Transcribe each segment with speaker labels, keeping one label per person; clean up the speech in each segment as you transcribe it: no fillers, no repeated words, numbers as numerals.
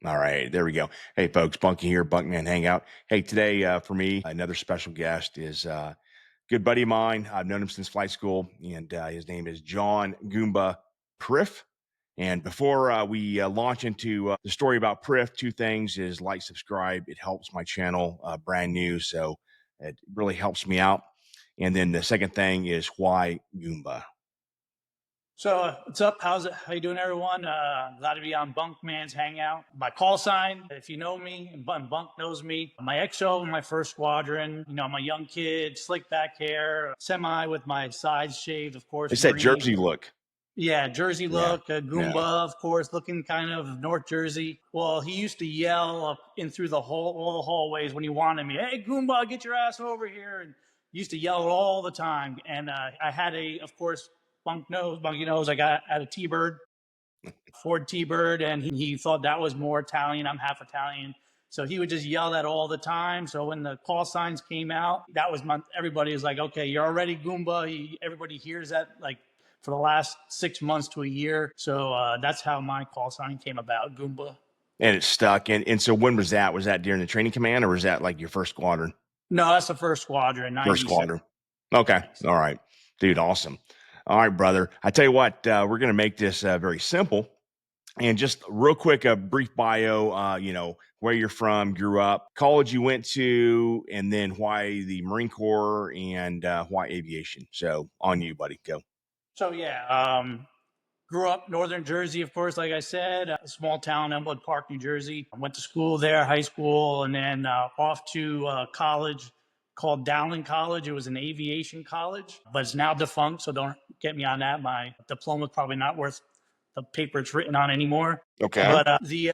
Speaker 1: All right, there we go. Hey, folks, Bunky here, Bunkman Hangout. Hey, today for me, another special guest is a good buddy of mine. I've known him since flight school, and his name is John Goomba Priff. And before we launch into the story about Priff, two things is like, subscribe. It helps my channel, brand new, so it really helps me out. And then the second thing is why Goomba.
Speaker 2: So what's up? How you doing, everyone? Glad to be on Bunkman's Hangout. My call sign, if you know me, and Bunk knows me. My XO, my first squadron. You know, I'm a young kid, slick back hair, semi with my sides shaved, of course.
Speaker 1: It's that
Speaker 2: Marine.
Speaker 1: Jersey look.
Speaker 2: Yeah, Jersey look. Goomba,
Speaker 1: Yeah.
Speaker 2: of course, looking kind of North Jersey. Well, he used to yell up in through all the hallways when he wanted me. Hey, Goomba, get your ass over here! And he used to yell all the time. And I had of course. Bunky knows I got at a T-Bird, Ford T-Bird, and he thought that was more Italian. I'm half Italian. So he would just yell that all the time. So when the call signs came out, that was everybody was like, okay, you're already Goomba. Everybody hears that like for the last 6 months to a year. So that's how my call sign came about, Goomba.
Speaker 1: And it stuck. And so when was that? Was that during the training command, or was that like your first squadron?
Speaker 2: No, that's the first squadron, 97.
Speaker 1: First squadron. Okay. All right. Dude, awesome. All right, brother. I tell you what, we're going to make this very simple. And just real quick, a brief bio, where you're from, grew up, college you went to, and then why the Marine Corps and why aviation. So on you, buddy. Go.
Speaker 2: So, yeah, grew up Northern Jersey, of course, like I said, a small town, Elmwood Park, New Jersey. I went to school there, high school, and then off to college called Dowling College. It was an aviation college, but it's now defunct, so don't get me on that. My diploma is probably not worth the paper it's written on anymore.
Speaker 1: Okay.
Speaker 2: But the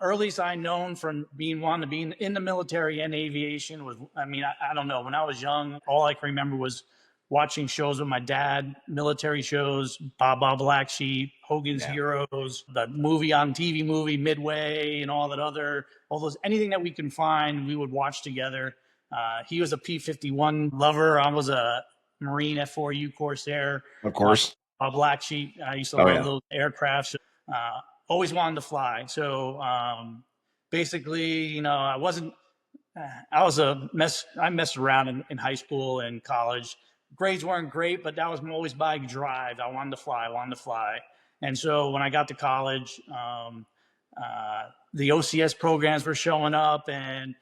Speaker 2: earliest I known from wanting to be in the military and aviation was, I don't know, when I was young, all I can remember was watching shows with my dad, military shows, Baba Black Sheep, Hogan's Heroes, the movie on TV movie Midway, and all those, anything that we can find, we would watch together. He was a P-51 lover. I was a Marine F4U Corsair.
Speaker 1: Of course.
Speaker 2: Black Sheep. I used to love those aircraft. Always wanted to fly. So basically, I was a mess. I messed around in high school and college. Grades weren't great, but that was always my drive. I wanted to fly. And so when I got to college, the OCS programs were showing up, and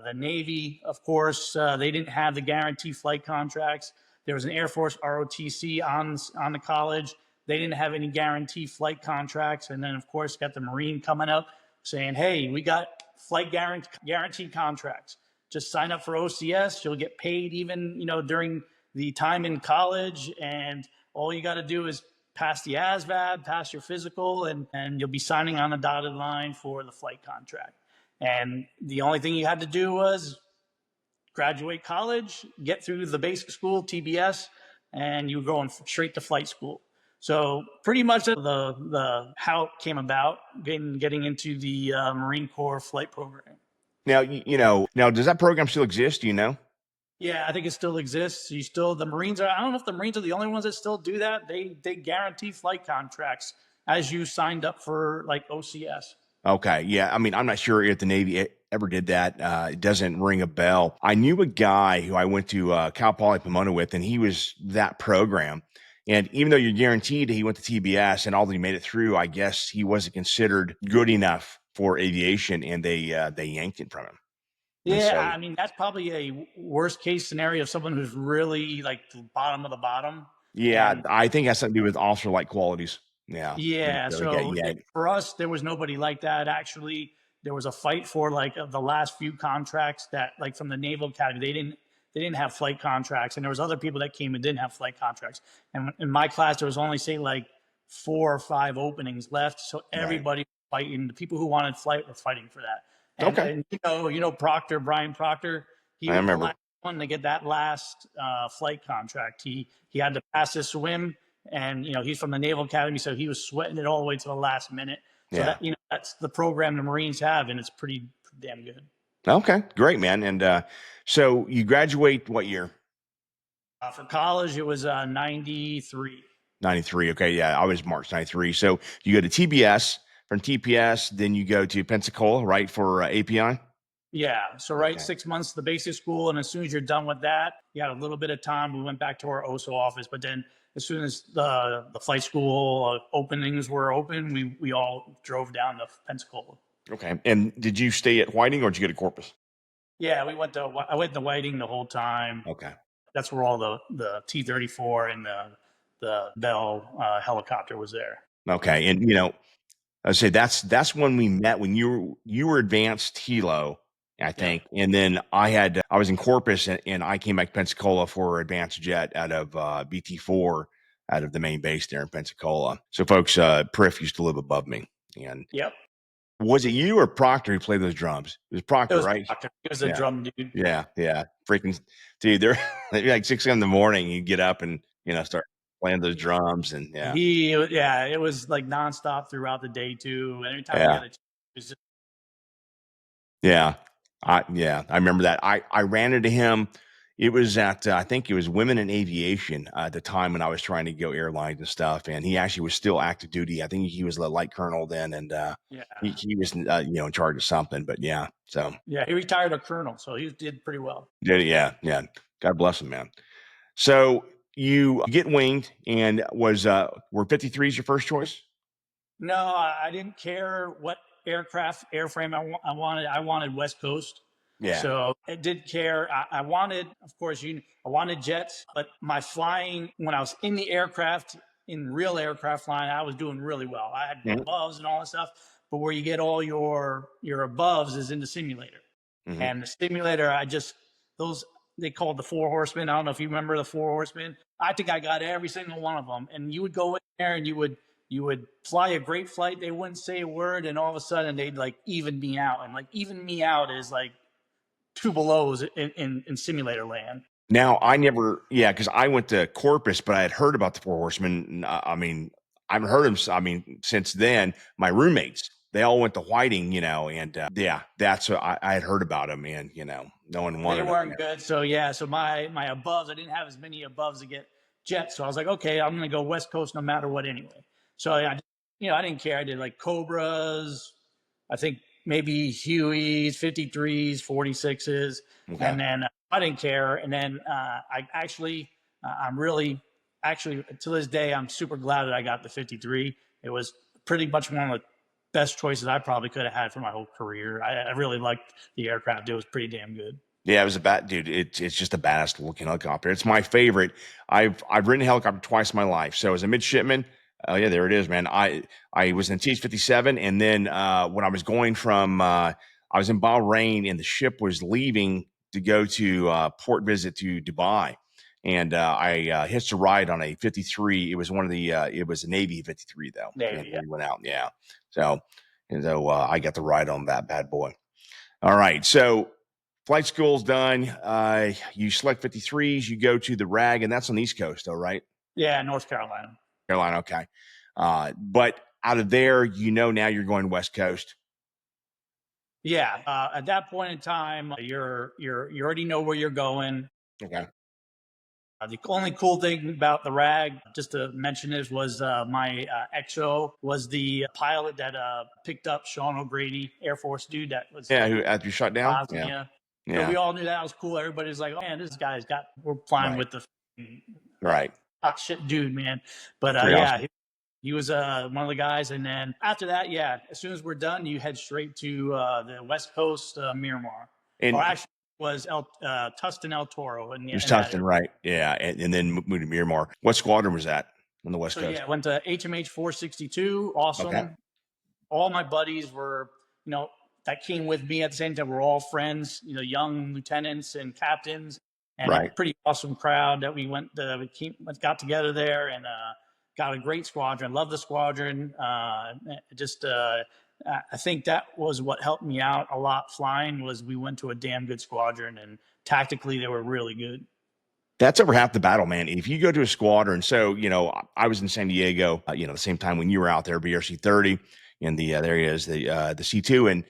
Speaker 2: the Navy, of course, they didn't have the guaranteed flight contracts. There was an Air Force ROTC on the college. They didn't have any guaranteed flight contracts. And then, of course, got the Marine coming up saying, hey, we got flight guaranteed contracts. Just sign up for OCS. You'll get paid even, during the time in college. And all you got to do is pass the ASVAB, pass your physical, and you'll be signing on a dotted line for the flight contract. And the only thing you had to do was graduate college, get through the basic school, TBS, and you were going straight to flight school. So pretty much the how it came about, getting into the Marine Corps flight program.
Speaker 1: Now, does that program still exist? Do you know?
Speaker 2: Yeah, I think it still exists. The Marines I don't know if the Marines are the only ones that still do that. They guarantee flight contracts as you signed up for like OCS.
Speaker 1: Okay. Yeah. I mean, I'm not sure if the Navy ever did that. It doesn't ring a bell. I knew a guy who I went to Cal Poly Pomona with, and he was that program. And even though you're guaranteed he went to TBS and although he made it through, I guess he wasn't considered good enough for aviation, and they yanked it from him.
Speaker 2: Yeah, so, that's probably a worst case scenario of someone who's really like the bottom of the bottom.
Speaker 1: Yeah, and I think it has something to do with officer-like qualities. Yeah.
Speaker 2: Yeah. So for us, there was nobody like that. Actually, there was a fight for like the last few contracts that like from the Naval Academy, they didn't have flight contracts, and there was other people that came and didn't have flight contracts. And in my class, there was only say like 4 or 5 openings left. So everybody was fighting. The people who wanted flight were fighting for that. And, and Proctor, Brian Proctor, he was the last one to get that last flight contract. He had to pass his swim, and he's from the Naval Academy, so he was sweating it all the way to the last minute. So that that's the program the Marines have, and it's pretty damn good.
Speaker 1: Okay, great, man. And so you graduate what year?
Speaker 2: For college, it was 93.
Speaker 1: 93. Okay, yeah, I was March 93. So you go to TBS from TPS, then you go to Pensacola, right, for API?
Speaker 2: Yeah. So right,
Speaker 1: Okay.
Speaker 2: 6 months the basic school, and as soon as you're done with that, you had a little bit of time. We went back to our OSO office, but then as soon as the flight school openings were open, we all drove down to Pensacola.
Speaker 1: Okay. And did you stay at Whiting or did you go to Corpus?
Speaker 2: Yeah, I went to Whiting the whole time.
Speaker 1: Okay.
Speaker 2: That's where all the T-34 and the Bell helicopter was there.
Speaker 1: Okay. And I say that's when we met when you were advanced helo, I
Speaker 2: Yeah.
Speaker 1: think, and then I was in Corpus and I came back to Pensacola for advanced jet out of BT4 out of the main base there in Pensacola. So folks, Priff used to live above me, and
Speaker 2: Yep.
Speaker 1: was it you or Proctor who played those drums? It was
Speaker 2: It
Speaker 1: Proctor,
Speaker 2: was
Speaker 1: right?
Speaker 2: Proctor. He was a
Speaker 1: Yeah,
Speaker 2: drum dude.
Speaker 1: yeah, freaking dude. They're like 6 in the morning. You get up and start playing those drums, and yeah,
Speaker 2: Yeah, it was like nonstop throughout the day too. Anytime we
Speaker 1: yeah.
Speaker 2: got a chance, it was just,
Speaker 1: Yeah. I remember that. I ran into him. It was at I think it was Women in Aviation at the time when I was trying to go airlines and stuff. And he actually was still active duty. I think he was a light colonel then, and
Speaker 2: yeah,
Speaker 1: he was in charge of something. But yeah, so
Speaker 2: yeah. He retired a colonel, so he did pretty well.
Speaker 1: yeah. God bless him, man. So you get winged, and were 53s your first choice?
Speaker 2: No, I didn't care what airframe I wanted. I wanted West Coast.
Speaker 1: Yeah.
Speaker 2: So I didn't care. I wanted, of course, I wanted jets, but my flying, when I was in the aircraft, in real aircraft flying, I was doing really well. I had
Speaker 1: Mhm.
Speaker 2: above and all that stuff. But where you get all your aboves is in the simulator.
Speaker 1: Mhm.
Speaker 2: And the simulator, those, they called the four horsemen. I don't know if you remember the four horsemen. I think I got every single one of them. And you would go in there and you would fly a great flight. They wouldn't say a word, and all of a sudden they'd like even me out. And like even me out is like two belows in simulator land.
Speaker 1: Now I never, yeah, because I went to Corpus, but I had heard about the Four Horsemen. I mean, I've heard them. I mean, since then, my roommates they all went to Whiting, and yeah, that's what I had heard about them, and no one
Speaker 2: They
Speaker 1: wanted them.
Speaker 2: weren't good. So yeah, so my aboves, I didn't have as many aboves to get jets. So I was like, okay, I'm gonna go West Coast no matter what anyway. So yeah, I didn't care. I did like Cobras, I think maybe Hueys, 53s, 46s,
Speaker 1: Okay,
Speaker 2: and then I didn't care. And then I actually, I'm really actually to this day, I'm super glad that I got the 53. It was pretty much one of the best choices I probably could have had for my whole career. I really liked the aircraft. It was pretty damn good.
Speaker 1: yeah, it was a bat, dude. It's just a badass looking helicopter. It's my favorite. I've ridden a helicopter twice in my life. So as a midshipman, oh yeah, there it is, man. I was in CH-57, and then when I was going from I was in Bahrain, and the ship was leaving to go to port visit to Dubai, and I hitched a ride on a 53. It was one of the it was a Navy 53 though, and
Speaker 2: Navy. Yeah.
Speaker 1: we went out. Yeah, so I got the ride on that bad boy. All right, so flight school's done. You select 53s. You go to the RAG, and that's on the East Coast, though, right?
Speaker 2: Yeah, North Carolina.
Speaker 1: Carolina, okay. But out of there, now you're going West Coast.
Speaker 2: Yeah. At that point in time, you already know where you're going.
Speaker 1: Okay.
Speaker 2: The only cool thing about the RAG, just to mention this, was my XO was the pilot that picked up Sean O'Grady, Air Force dude that was
Speaker 1: Yeah, who after you shut down? Yeah,
Speaker 2: Bosnia. So
Speaker 1: yeah,
Speaker 2: we all knew that was cool. Everybody's like, "Oh man, this guy's got we're flying
Speaker 1: right,
Speaker 2: with the
Speaker 1: right.
Speaker 2: hot shit dude, man." But
Speaker 1: Pretty
Speaker 2: yeah,
Speaker 1: awesome.
Speaker 2: he was one of the guys. And then after that, yeah, as soon as we're done, you head straight to the West Coast, Miramar, or
Speaker 1: And
Speaker 2: actually it was Tustin El Toro
Speaker 1: it was
Speaker 2: in that area.
Speaker 1: Tustin, right? Yeah, and then moved to Miramar. What squadron was that on the West
Speaker 2: So
Speaker 1: Coast?
Speaker 2: yeah, went to HMH 462.
Speaker 1: Okay,
Speaker 2: Awesome. All my buddies were, that came with me at the same time. We're all friends, young lieutenants and captains, and a
Speaker 1: right.
Speaker 2: pretty awesome crowd that got together there and got a great squadron. Love the squadron. I think that was what helped me out a lot flying was we went to a damn good squadron and tactically they were really good.
Speaker 1: That's over half the battle, man. If you go to a squadron, so I was in San Diego, the same time when you were out there, BRC 30, and there he is, the C2, and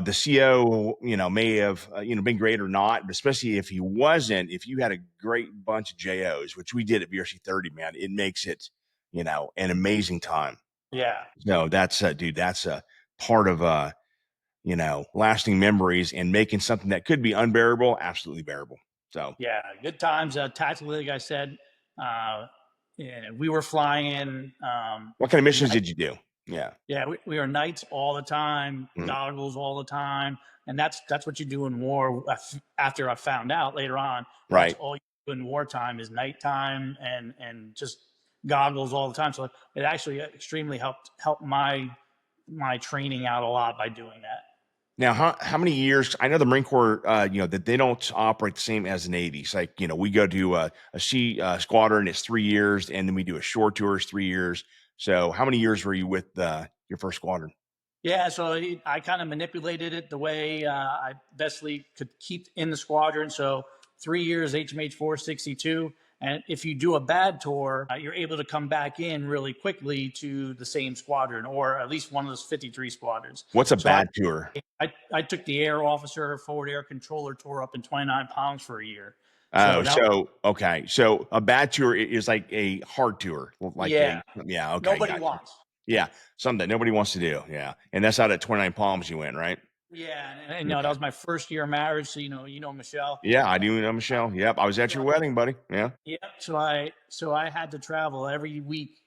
Speaker 1: the CO, may have been great or not, but especially if he wasn't, if you had a great bunch of JOs, which we did at BRC 30, man, it makes it an amazing time.
Speaker 2: Yeah.
Speaker 1: No, that's dude, that's part of lasting memories and making something that could be unbearable absolutely bearable. So
Speaker 2: Yeah, good times. Tactically, like I said, yeah, we were flying.
Speaker 1: what kind of missions
Speaker 2: Night,
Speaker 1: did you do? Yeah.
Speaker 2: yeah, we were nights all the time,
Speaker 1: Mm,
Speaker 2: goggles all the time, and that's what you do in war. After I found out later on, that's
Speaker 1: right.
Speaker 2: all you do in wartime is nighttime and just goggles all the time. So it actually extremely helped my training out a lot by doing that.
Speaker 1: Now, how many years? I know the Marine Corps, that they don't operate the same as the Navy. It's like, we go to a sea squadron, it's 3 years, and then we do a shore tour, it's 3 years. So, how many years were you with your first squadron?
Speaker 2: Yeah, so I kind of manipulated it the way I bestly could keep in the squadron. So 3 years HMH 462, and if you do a bad tour, you're able to come back in really quickly to the same squadron, or at least one of those 53 squadrons.
Speaker 1: What's a
Speaker 2: So I
Speaker 1: bad tour?
Speaker 2: I took the air officer forward air controller tour up in 29 Palms for a year. So
Speaker 1: Oh,
Speaker 2: that
Speaker 1: so okay, so a bad tour is like a hard tour, like
Speaker 2: yeah,
Speaker 1: yeah, okay,
Speaker 2: nobody
Speaker 1: gotcha.
Speaker 2: wants.
Speaker 1: Yeah, something that nobody wants to do. Yeah, and that's out at 29 Palms you went, right?
Speaker 2: Yeah, and that
Speaker 1: Okay.
Speaker 2: was my first year of marriage. So Michelle.
Speaker 1: Yeah, I do know Michelle. Yep, I was at
Speaker 2: So
Speaker 1: your wedding, buddy. Yeah.
Speaker 2: yeah, so I had to travel every week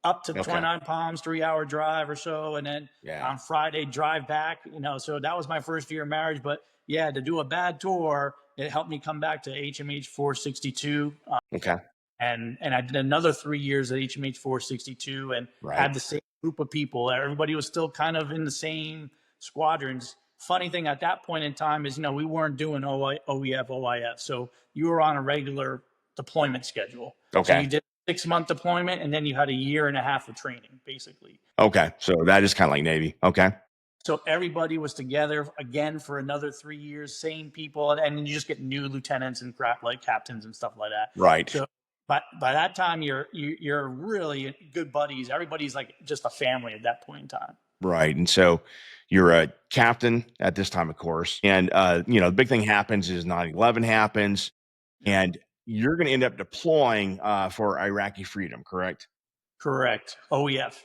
Speaker 2: up to
Speaker 1: Okay.
Speaker 2: 29 Palms, 3 hour drive or so, and then
Speaker 1: Yeah.
Speaker 2: on Friday drive back. So that was my first year of marriage. But yeah, to do a bad tour, it helped me come back to HMH 462,
Speaker 1: Okay.
Speaker 2: and I did another 3 years at HMH 462, and
Speaker 1: Right.
Speaker 2: had the same group of people. Everybody was still kind of in the same squadrons. Funny thing at that point in time is, we weren't doing OEF, OIF, so you were on a regular deployment schedule. So
Speaker 1: Okay.
Speaker 2: you did 6 month deployment, and then you had a year and a half of training, basically.
Speaker 1: Okay. So that is kind of like Navy. Okay.
Speaker 2: So everybody was together again for another 3 years, same people, and you just get new lieutenants and crap like captains and stuff like that.
Speaker 1: Right.
Speaker 2: So, but by that time, you're really good buddies. Everybody's like just a family at that point in time.
Speaker 1: Right. And so you're a captain at this time, of course. And the big thing happens is 9/11 happens,
Speaker 2: Yep.
Speaker 1: and you're going to end up deploying for Iraqi freedom, correct?
Speaker 2: Correct. OEF.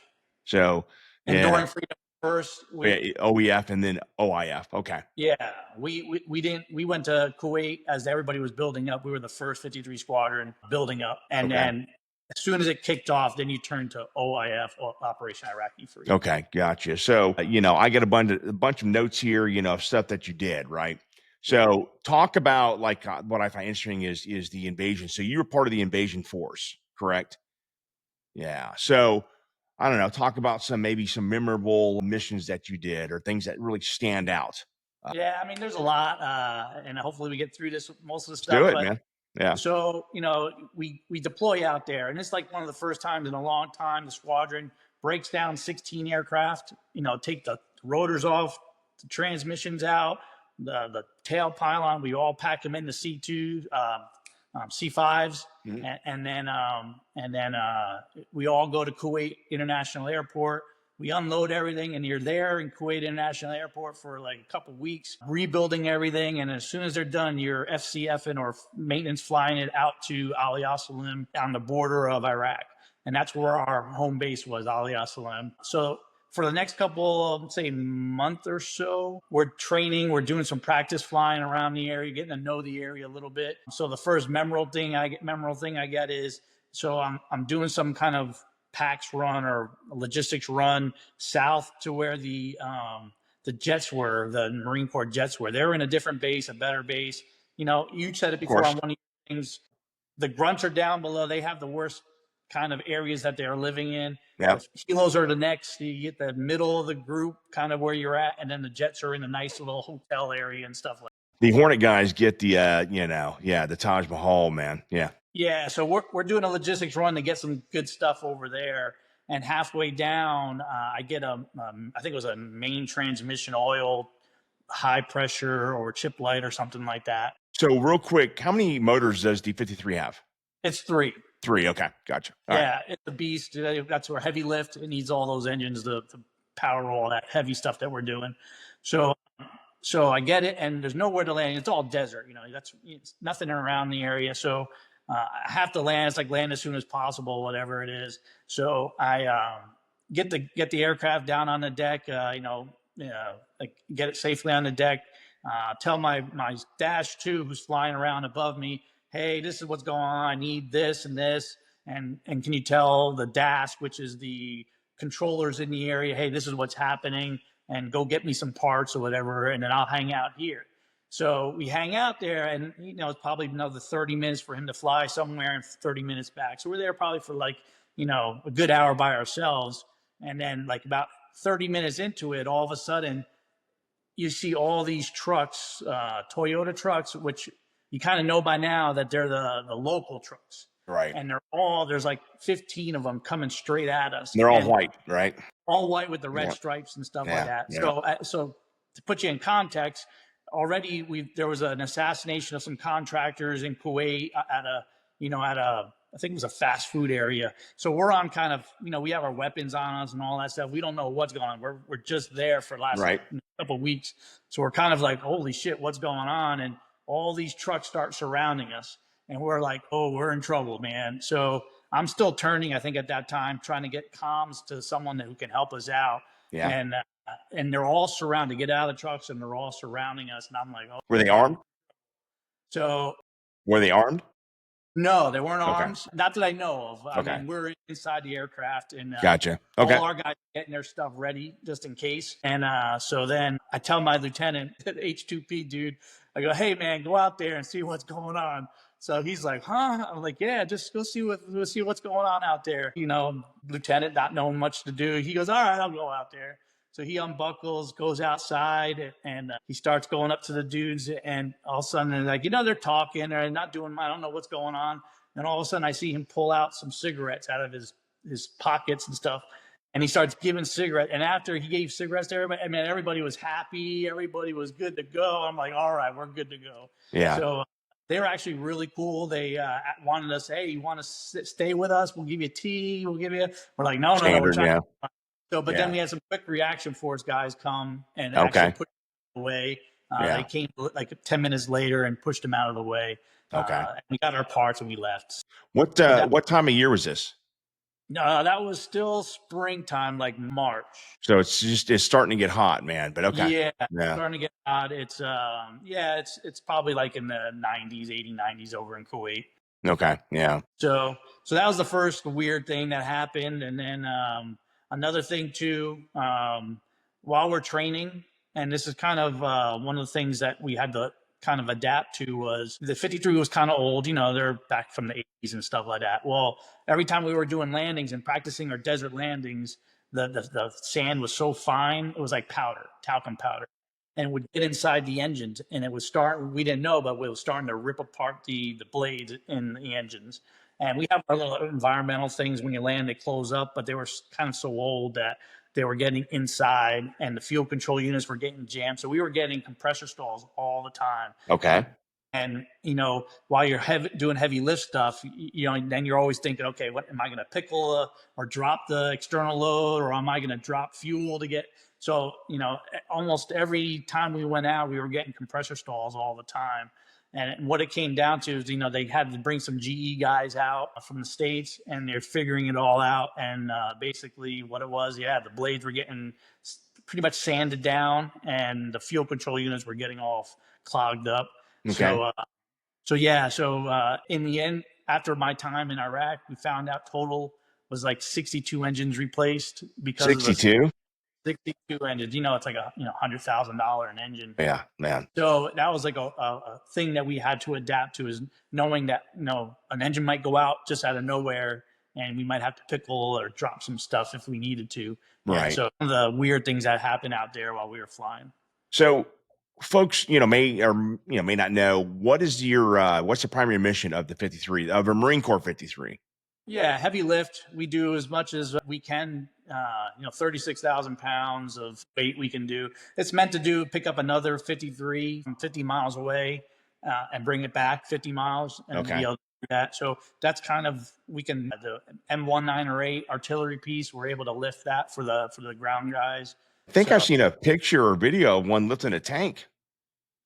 Speaker 1: So yeah,
Speaker 2: Enduring Freedom first.
Speaker 1: OEF and then OIF. Okay.
Speaker 2: Yeah, we didn't we went to Kuwait as everybody was building up. We were the first 53 squadron building up, and
Speaker 1: Okay.
Speaker 2: then as soon as it kicked off, then you turned to OIF, or Operation Iraqi Freedom.
Speaker 1: Okay, gotcha. So, I got a bunch of notes here, of stuff that you did, right?
Speaker 2: Yeah.
Speaker 1: So, talk about like what I find interesting is the invasion. So, you were part of the invasion force, correct? Yeah. So, I don't know. Talk about maybe some memorable missions that you did or things that really stand out.
Speaker 2: Yeah, I mean, there's a lot, and hopefully we get through this most of the
Speaker 1: Let's do
Speaker 2: stuff.
Speaker 1: it,
Speaker 2: But
Speaker 1: man. Yeah.
Speaker 2: so we deploy out there, and it's like one of the first times in a long time the squadron breaks down 16 aircraft. Take the rotors off, the transmissions out, the tail pylon. We all pack them in the C2, C5s,
Speaker 1: Mhm.
Speaker 2: and then we all go to Kuwait International Airport. We unload everything, and you're there in Kuwait International Airport for like a couple weeks, rebuilding everything. And as soon as they're done, you're FCFing or maintenance flying it out to Ali Salim on the border of Iraq. And that's where our home base was, Ali Salim. So for the next couple of, say, month or so, we're training, we're doing some practice flying around the area, getting to know the area a little bit. So the first memorable thing I get is, so I'm doing some kind of PAX run or logistics run south to where the jets were, the Marine Corps jets were. They're in a different base, a better base. You said it
Speaker 1: Of
Speaker 2: before
Speaker 1: course.
Speaker 2: on one of your things. The grunts are down below. They have the worst kind of areas that they're living in.
Speaker 1: Yeah.
Speaker 2: The helos are the next. You get the middle of the group, kind of where you're at, and then the jets are in the nice little hotel area and stuff like that.
Speaker 1: The Hornet guys get the the Taj Mahal, man. Yeah.
Speaker 2: Yeah, so we're doing a logistics run to get some good stuff over there. And halfway down, I get I think it was a main transmission oil, high pressure or chip light or something like that.
Speaker 1: So real quick, how many motors does the 53 have?
Speaker 2: It's three.
Speaker 1: Three. Okay. Gotcha. All right.
Speaker 2: Yeah, it's a beast. That's where heavy lift. It needs all those engines to power all that heavy stuff that we're doing. So I get it, and there's nowhere to land. It's all desert. It's nothing around the area. So I have to land. It's like land as soon as possible, whatever it is. So get the aircraft down on the deck. Like get it safely on the deck. Tell my dash two who's flying around above me, hey, this is what's going on. I need this and this, and can you tell the dash, which is the controllers in the area, hey, this is what's happening, and go get me some parts or whatever, and then I'll hang out here. So we hang out there, and it's probably another 30 minutes for him to fly somewhere and 30 minutes back. So we're there probably for like a good hour by ourselves. And then like about 30 minutes into it, all of a sudden you see all these trucks, Toyota trucks, which you kind of know by now that they're the local trucks.
Speaker 1: Right.
Speaker 2: And there's like 15 of them coming straight at us.
Speaker 1: And they're all white, right?
Speaker 2: All white with the red
Speaker 1: Yeah.
Speaker 2: stripes and stuff
Speaker 1: Yeah.
Speaker 2: like that.
Speaker 1: Yeah.
Speaker 2: So to put you in context, already there was an assassination of some contractors in Kuwait at a I think it was a fast food area. So we're on kind of, we have our weapons on us and all that stuff. We don't know what's going on. We're just there for the last
Speaker 1: Right.
Speaker 2: couple of weeks. So we're kind of like, holy shit, what's going on? And all these trucks start surrounding us. And we're like, oh, we're in trouble, man. So I'm still turning, I think at that time, trying to get comms to someone who can help us out.
Speaker 1: Yeah.
Speaker 2: And they're all surrounded. Get out of the trucks, and they're all surrounding us. And I'm like, oh.
Speaker 1: Were they armed?
Speaker 2: So
Speaker 1: Were they armed?
Speaker 2: no, they weren't
Speaker 1: Okay.
Speaker 2: arms. Not that I know of. I
Speaker 1: Okay.
Speaker 2: mean, we're inside the aircraft, and
Speaker 1: Gotcha. Okay.
Speaker 2: all our guys are getting their stuff ready just in case. And so then I tell my lieutenant, H2P dude, I go, hey man, go out there and see what's going on. So he's like, huh? I'm like, yeah, just go see what's going on out there. Lieutenant not knowing much to do. He goes, all right, I'll go out there. So he unbuckles, goes outside, and he starts going up to the dudes. And all of a sudden, they're like, they're talking. They're not doing. I don't know what's going on. And all of a sudden, I see him pull out some cigarettes out of his pockets and stuff. And he starts giving cigarettes. And after he gave cigarettes to everybody, I mean, everybody was happy. Everybody was good to go. I'm like, all right, we're good to go.
Speaker 1: Yeah.
Speaker 2: So they were actually really cool. They wanted us, hey, you want to stay with us? We'll give you tea. We're like, no,
Speaker 1: Standard,
Speaker 2: we're trying.
Speaker 1: yeah.
Speaker 2: So, but then we had some quick reaction force guys come and
Speaker 1: Okay.
Speaker 2: actually push them away.
Speaker 1: Yeah.
Speaker 2: They came like 10 minutes later and pushed them out of the way.
Speaker 1: Okay.
Speaker 2: And we got our parts and we left.
Speaker 1: What time of year was this?
Speaker 2: That was still springtime, like March.
Speaker 1: So it's starting to get hot, man. But okay.
Speaker 2: Yeah,
Speaker 1: Yeah.
Speaker 2: starting to get hot. It's it's probably like in the 90s, 80s, 90s over in Kuwait.
Speaker 1: Okay. Yeah.
Speaker 2: So that was the first weird thing that happened. And then another thing too, while we're training, and this is kind of one of the things that we had to kind of adapt to, was the 53 was kind of old, they're back from the 80s and stuff like that. Well, every time we were doing landings and practicing our desert landings, the sand was so fine, it was like powder, talcum powder, and would get inside the engines, and it was we didn't know, but it was starting to rip apart the blades in the engines. And we have our little environmental things when you land, they close up, but they were kind of so old that they were getting inside, and the fuel control units were getting jammed. So we were getting compressor stalls all the time.
Speaker 1: Okay.
Speaker 2: And, while you're doing heavy lift stuff, then you're always thinking, okay, what am I going to pickle or drop the external load, or am I going to drop fuel to get? So, almost every time we went out, we were getting compressor stalls all the time. And what it came down to is, they had to bring some GE guys out from the States, and they're figuring it all out. And basically what it was, the blades were getting pretty much sanded down, and the fuel control units were getting all clogged up.
Speaker 1: Okay.
Speaker 2: So in the end, after my time in Iraq, we found out total was like 62 engines replaced because
Speaker 1: 62?
Speaker 2: 62 engines. It's like $100,000 an engine.
Speaker 1: Yeah, man.
Speaker 2: So that was like a thing that we had to adapt to, is knowing that an engine might go out just out of nowhere, and we might have to pickle or drop some stuff if we needed to.
Speaker 1: Right.
Speaker 2: So one of the weird things that happened out there while we were flying.
Speaker 1: So folks, may not know, what's the primary mission of the 53, of a Marine Corps 53?
Speaker 2: Yeah, heavy lift. We do as much as we can. 36,000 pounds of weight we can do. It's meant to pick up another 53 from 50 miles away and bring it back 50 miles and be able to do that. So that's kind of, we can, the M1908 artillery piece, we're able to lift that for the ground guys.
Speaker 1: I think I've seen a picture or video of one lifting a tank.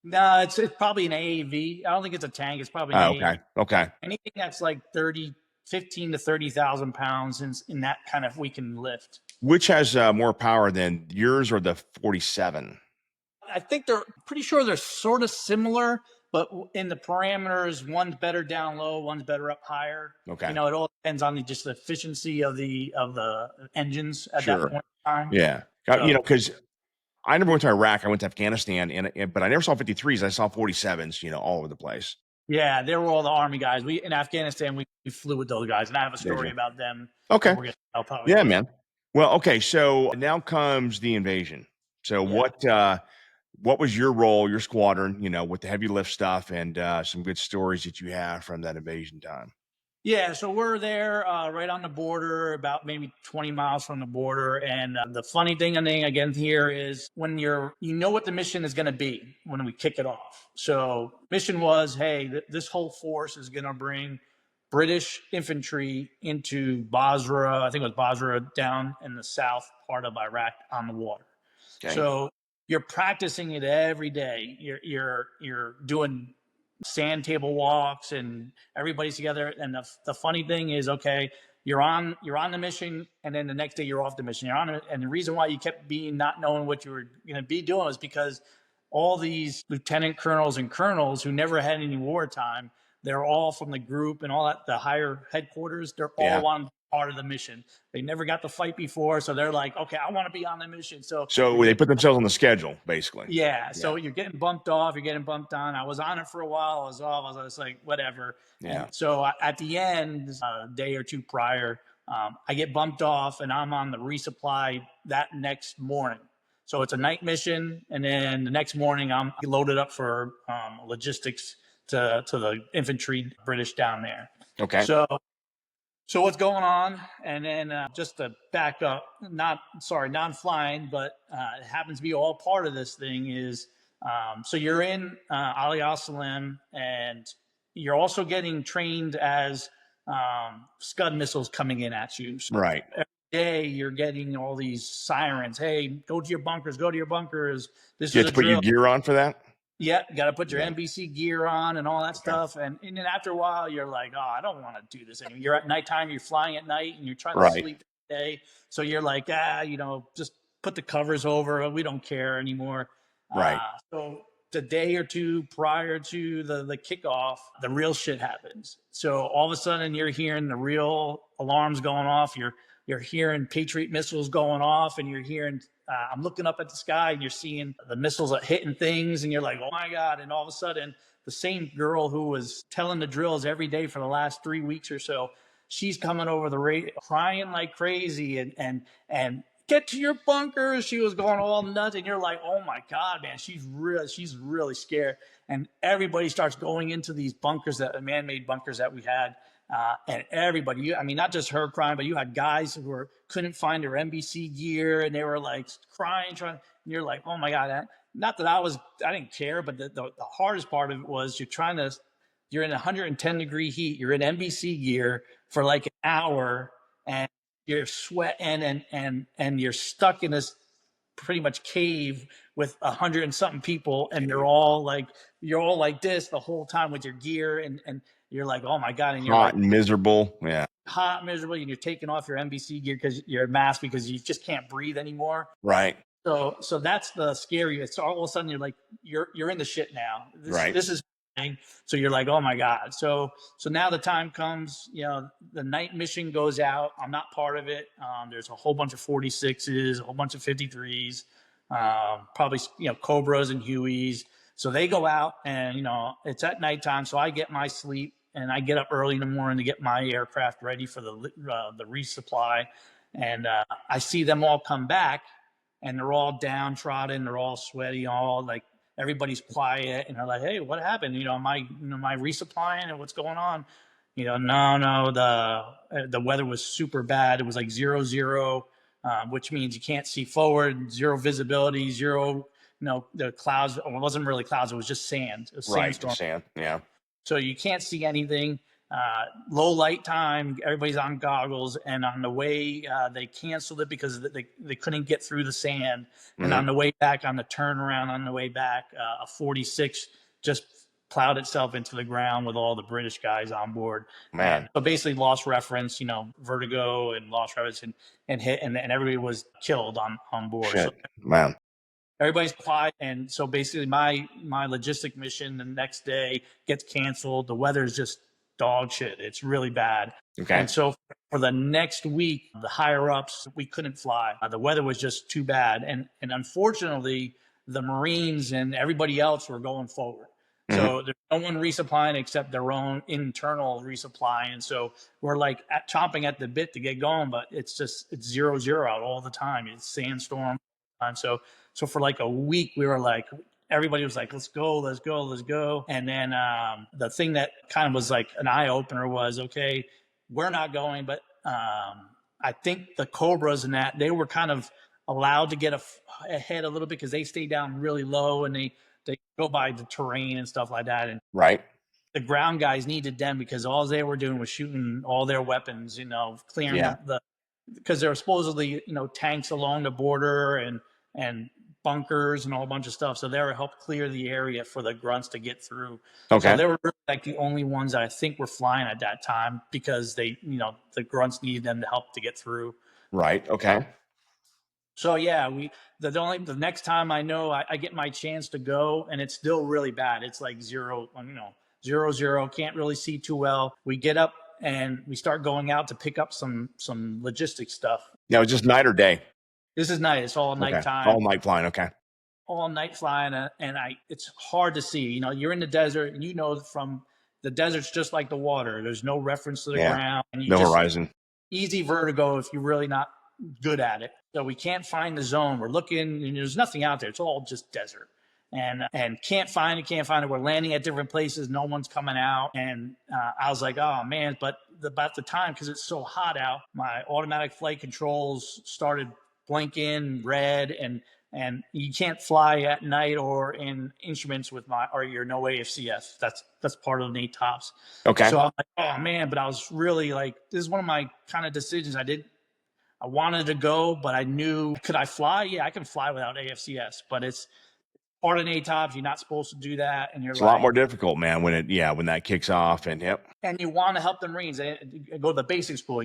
Speaker 2: No, it's probably an AAV. I don't think it's a tank. It's probably an AAV.
Speaker 1: Okay.
Speaker 2: Anything that's like 15 to 30,000 pounds in that kind of, we can lift.
Speaker 1: Which has more power than yours or the 47?
Speaker 2: I think they're pretty sure they're sort of similar, but in the parameters, one's better down low, one's better up higher.
Speaker 1: Okay.
Speaker 2: It all depends on just the efficiency of the engines at that
Speaker 1: Sure.
Speaker 2: point in time.
Speaker 1: Yeah.
Speaker 2: So
Speaker 1: Because I never went to Iraq. I went to Afghanistan, but I never saw 53s. I saw 47s, all over the place.
Speaker 2: yeah, they were all the Army guys. We in Afghanistan, we flew with those guys, and I have a
Speaker 1: Did
Speaker 2: story
Speaker 1: you?
Speaker 2: about them that
Speaker 1: Okay.
Speaker 2: we're gonna tell probably
Speaker 1: Yeah,
Speaker 2: later.
Speaker 1: man. Well, okay. So now comes the invasion. So
Speaker 2: Yeah.
Speaker 1: what was your role, your squadron, with the heavy lift stuff and some good stories that you have from that invasion time?
Speaker 2: Yeah, so we're there right on the border, about maybe 20 miles from the border. And the funny thing, again here is when you know what the mission is going to be when we kick it off. So mission was, hey, this whole force is going to bring British infantry into Basra. I think it was Basra down in the south part of Iraq on the water.
Speaker 1: Okay.
Speaker 2: So you're practicing it every day. You're doing sand table walks and everybody's together. And the funny thing is, okay, you're on the mission, and then the next day you're off the mission. You're on it, and the reason why you kept being not knowing what you were going to be doing was because all these lieutenant colonels and colonels who never had any wartime, they're all from the group and all that, the higher headquarters, they're all
Speaker 1: Yeah.
Speaker 2: one part of the mission. They never got to fight before, so they're like, okay, I want to be on the mission. So
Speaker 1: So
Speaker 2: you're
Speaker 1: they
Speaker 2: getting,
Speaker 1: put themselves on the schedule, basically.
Speaker 2: yeah,
Speaker 1: Yeah.
Speaker 2: so you're getting bumped off, you're getting bumped on. I was on it for a while, I was off, I was like, whatever.
Speaker 1: Yeah.
Speaker 2: And so at the end, a day or two prior, I get bumped off and I'm on the resupply that next morning. So it's a night mission, and then the next morning I'm loaded up for logistics to the infantry British down there.
Speaker 1: Okay.
Speaker 2: So what's going on? And then just to back up, non-flying, but it happens to be all part of this thing is, so you're in Ali Al Salam, and you're also getting trained as Scud missiles coming in at you. So
Speaker 1: Right.
Speaker 2: every day you're getting all these sirens. Hey, go to your bunkers, go to your bunkers. This
Speaker 1: You
Speaker 2: is
Speaker 1: have
Speaker 2: a
Speaker 1: to put your
Speaker 2: drill.
Speaker 1: gear on for that?
Speaker 2: Yeah, you got to put your
Speaker 1: Yeah.
Speaker 2: NBC gear on and all that
Speaker 1: Okay.
Speaker 2: stuff. And then after a while, you're like, oh, I don't want to do this anymore. You're at nighttime, you're flying at night, and you're trying to
Speaker 1: Right.
Speaker 2: sleep the day. So you're like, just put the covers over. We don't care anymore.
Speaker 1: Right.
Speaker 2: So the day or two prior to the kickoff, the real shit happens. So all of a sudden, you're hearing the real alarms going off. You're hearing Patriot missiles going off, and you're hearing. I'm looking up at the sky, and you're seeing the missiles are hitting things, and you're like, "Oh my god!" And all of a sudden, the same girl who was telling the drills every day for the last 3 weeks or so, she's coming over the radio, crying like crazy, and get to your bunkers. She was going all nuts, and you're like, "Oh my god, man!" She's really scared, and everybody starts going into these bunkers, that man-made bunkers that we had. And everybody, I mean, not just her crying, but you had guys who couldn't find their NBC gear, and they were like crying, trying. And you're like, oh my god! Not that I didn't care, but the hardest part of it was you're in 110-degree heat, you're in NBC gear for like an hour, and you're sweating, and you're stuck in this pretty much cave with 100 and something people, and
Speaker 1: Dude.
Speaker 2: you're all like this the whole time with your gear, and you're like, oh my god, and you're
Speaker 1: Hot
Speaker 2: like
Speaker 1: and miserable. Yeah.
Speaker 2: hot, miserable, and you're taking off your NBC gear because you're masked because you just can't breathe anymore.
Speaker 1: Right.
Speaker 2: So that's the scary. It's all of a sudden you're in the shit now.
Speaker 1: Right.
Speaker 2: This is happening. So you're like, oh my god. So now the time comes. The night mission goes out. I'm not part of it. There's a whole bunch of 46s, a whole bunch of 53s, probably Cobras and Hueys. So they go out, and it's at nighttime. So I get my sleep, and I get up early in the morning to get my aircraft ready for the resupply. And I see them all come back, and they're all downtrodden, they're all sweaty, all like everybody's quiet, and they're like, "Hey, what happened? Am I resupplying, and what's going on?" No, the weather was super bad. It was like 0, 0, which means you can't see forward, zero visibility, zero. The clouds. Well, it wasn't really clouds; it was just sand. It was
Speaker 1: Right.
Speaker 2: sandstorm.
Speaker 1: Sand. Yeah.
Speaker 2: So you can't see anything. Low light time, everybody's on goggles, and on the way they canceled it because they couldn't get through the sand. And
Speaker 1: Mm-hmm.
Speaker 2: on the way back, on the turnaround, on the way back, a 46 just plowed itself into the ground with all the British guys on board.
Speaker 1: Man,
Speaker 2: And so basically lost reference, vertigo and lost reference and hit, and everybody was killed on board. So
Speaker 1: shit, man.
Speaker 2: everybody's quiet. And so basically my logistic mission the next day gets canceled. The weather is just dog shit. It's really bad.
Speaker 1: Okay,
Speaker 2: And so for the next week, the higher ups, we couldn't fly. The weather was just too bad. And unfortunately, the Marines and everybody else were going forward.
Speaker 1: hmm
Speaker 2: So there's no one resupplying except their own internal resupply. And so we're like chomping at the bit to get going, but it's 0-0 out all the time. It's sandstorm. And so for like a week, we were like, everybody was like, let's go, let's go, let's go. And then the thing that kind of was like an eye opener was, okay, we're not going, but I think the Cobras and that, they were kind of allowed to get ahead a little bit because they stay down really low and they go by the terrain and stuff like that. And
Speaker 1: right,
Speaker 2: the ground guys needed them because all they were doing was shooting all their weapons, clearing
Speaker 1: yeah,
Speaker 2: the because there were supposedly tanks along the border and bunkers and a whole bunch of stuff. So they were helped clear the area for the grunts to get through. So
Speaker 1: okay,
Speaker 2: they were really like the only ones that I think were flying at that time because they, the grunts needed them to help to get through.
Speaker 1: right, okay.
Speaker 2: So yeah, the next time I know I get my chance to go and it's still really bad. It's like 0-0. Can't really see too well. We get up and we start going out to pick up some logistics stuff.
Speaker 1: Now, it's just night or day?
Speaker 2: This is night. It's all
Speaker 1: Okay,
Speaker 2: nighttime,
Speaker 1: all night flying. Okay,
Speaker 2: all night flying, and it's hard to see. You're in the desert, and from the desert's just like the water. There's no reference to the
Speaker 1: yeah,
Speaker 2: ground, and
Speaker 1: no horizon.
Speaker 2: easy vertigo if you're really not good at it. So we can't find the zone. We're looking, and there's nothing out there. It's all just desert. And can't find it. We're landing at different places. No one's coming out. And I was like, oh man! But about the time, because it's so hot out, my automatic flight controls started blinking red, and you can't fly at night or in instruments with your no AFCS. That's part of the NATOPS.
Speaker 1: Okay,
Speaker 2: So I'm like, oh man! But I was really like, this is one of my kind of decisions. I wanted to go, but I knew, could I fly? Yeah, I can fly without AFCS, but it's part of NATOPS. You're not supposed to do that. And you're
Speaker 1: it's a lot
Speaker 2: like,
Speaker 1: more difficult, man. When that kicks off, and yep,
Speaker 2: and you want to help the Marines. Go to the basic school.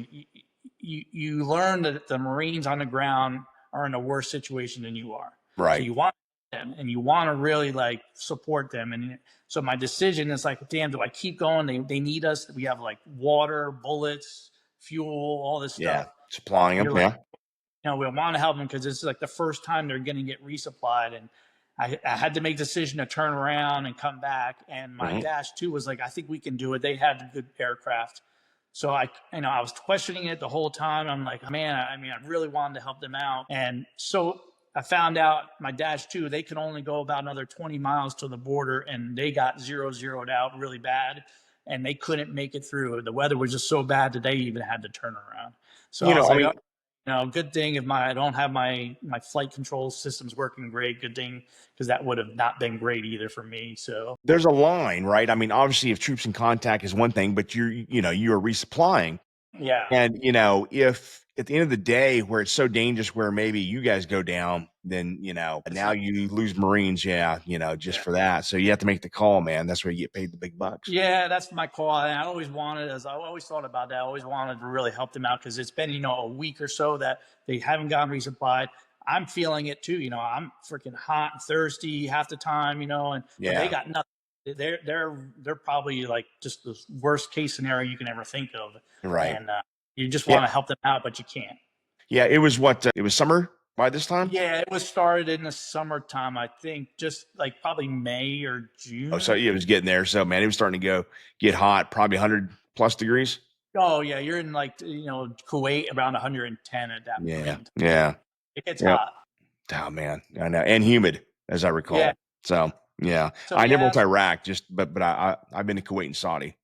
Speaker 2: You learn that the Marines on the ground are in a worse situation than you are. So
Speaker 1: right,
Speaker 2: you want them and you want to really like support them. And so my decision is like, damn, do I keep going? They need us. We have like water, bullets, fuel, all this
Speaker 1: yeah,
Speaker 2: stuff.
Speaker 1: supplying them,
Speaker 2: You're like,
Speaker 1: yeah,
Speaker 2: we want to help them because this is like the first time they're going to get resupplied. And I had to make the decision to turn around and come back. And my
Speaker 1: hmm
Speaker 2: Dash 2 was like, I think we can do it. They had good aircraft. So I was questioning it the whole time. I'm like, man, I really wanted to help them out. And so I found out my Dash 2, they could only go about another 20 miles to the border, and they got 0-0'd out really bad. And they couldn't make it through. The weather was just so bad that they even had to turn around. So I was
Speaker 1: I
Speaker 2: like,
Speaker 1: mean,
Speaker 2: good thing if I don't have my flight control systems working great. Good thing, because that would have not been great either for me. So
Speaker 1: there's a line, right? I mean, obviously, if troops in contact is one thing, but you're resupplying.
Speaker 2: yeah,
Speaker 1: And, if at the end of the day, where it's so dangerous, where maybe you guys go down, then, now you lose Marines, just
Speaker 2: yeah.
Speaker 1: for that. So you have to make the call, man. That's where you get paid the big bucks.
Speaker 2: Yeah, that's my call. And I always thought about that. I always wanted to really help them out because it's been, a week or so that they haven't gotten resupplied. I'm feeling it too. I'm freaking hot and thirsty half the time, but they
Speaker 1: Yeah.
Speaker 2: got nothing. They're probably like just the worst case scenario you can ever think of.
Speaker 1: Right.
Speaker 2: And you just
Speaker 1: Yeah.
Speaker 2: want to help them out, but you can't.
Speaker 1: Yeah. It was it was summer by this time.
Speaker 2: Yeah, it was started in the summertime, I think, just like probably May or
Speaker 1: Oh, so
Speaker 2: June.
Speaker 1: yeah, it was getting there. So, man, it was starting to get hot, probably 100 plus degrees.
Speaker 2: Oh yeah, you're in like Kuwait around 110 at that
Speaker 1: Yeah.
Speaker 2: point.
Speaker 1: Yeah.
Speaker 2: It gets
Speaker 1: Yeah.
Speaker 2: hot.
Speaker 1: Oh, man. I know. And humid, as I
Speaker 2: Yeah.
Speaker 1: recall. So, yeah.
Speaker 2: So
Speaker 1: I never went
Speaker 2: yeah,
Speaker 1: to Iraq, but I've been to Kuwait and Saudi.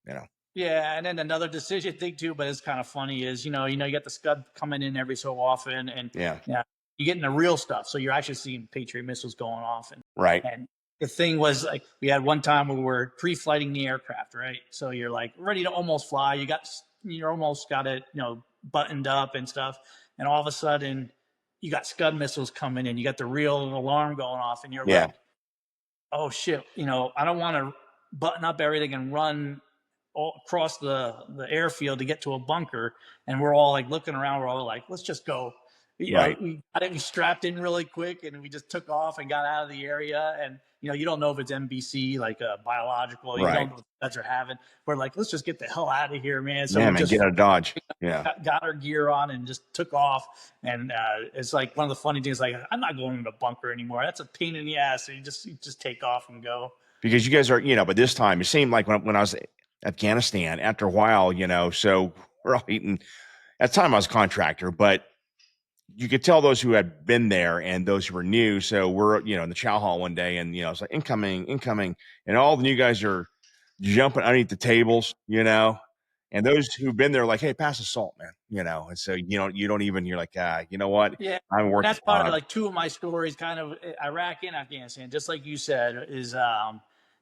Speaker 2: yeah, and then another decision thing too, but it's kind of funny is you get the Scud coming in every so often, and
Speaker 1: Yeah.
Speaker 2: yeah, you getting the real stuff. So you're actually seeing Patriot missiles going off,
Speaker 1: Right.
Speaker 2: and the thing was like we had one time where we were pre-flighting the aircraft, right? So you're like ready to almost fly. You're almost got it, buttoned up and stuff, and all of a sudden you got Scud missiles coming in. You got the real alarm going off, and you're
Speaker 1: Yeah.
Speaker 2: like, oh shit, I don't want to button up everything and run all across the airfield to get to a bunker. And we're all like looking around. We're all like, let's just go.
Speaker 1: Right.
Speaker 2: We got it, we strapped in really quick, and we just took off and got out of the area. And you don't know if it's NBC, like biological. You don't
Speaker 1: Right.
Speaker 2: know what the feds are having. We're like, let's just get the hell out of here, man. So
Speaker 1: Yeah,
Speaker 2: we
Speaker 1: man.
Speaker 2: just
Speaker 1: Get out of Dodge. Yeah.
Speaker 2: got our gear on and just took off. And it's like one of the funny things. Like, I'm not going to the bunker anymore. That's a pain in the ass. So you just take off and go.
Speaker 1: Because you guys are, but this time it seemed like when I was in Afghanistan, after a while, so we're all eating. At the time I was a contractor, but you could tell those who had been there and those who were new. So we're, in the chow hall one day, and it's like incoming, incoming, and all the new guys are jumping underneath the tables, and those who've been there are like, hey, pass the salt, man, and so you don't even, you're like, you know what,
Speaker 2: Yeah,
Speaker 1: I'm
Speaker 2: and
Speaker 1: working
Speaker 2: that's part of
Speaker 1: on.
Speaker 2: like two of my stories, kind of Iraq and Afghanistan. Just like you said, is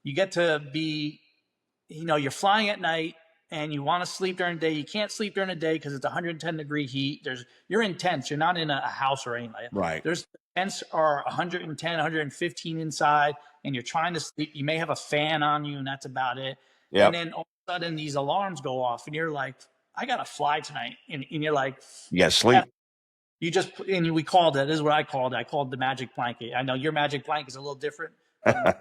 Speaker 2: you get to be, you're flying at night and you want to sleep during the day. You can't sleep during the day because it's 110-degree heat. You're in tents. You're not in a house or anything like that.
Speaker 1: Right.
Speaker 2: There's tents are 110, 115 inside, and you're trying to sleep. You may have a fan on you, and that's about it. And
Speaker 1: Yep.
Speaker 2: then all of a sudden, these alarms go off, and you're like, I gotta fly tonight, and you're like,
Speaker 1: You got to sleep.
Speaker 2: you just and we called it. This is what I called it. I called it the magic blanket. I know your magic blanket is a little different from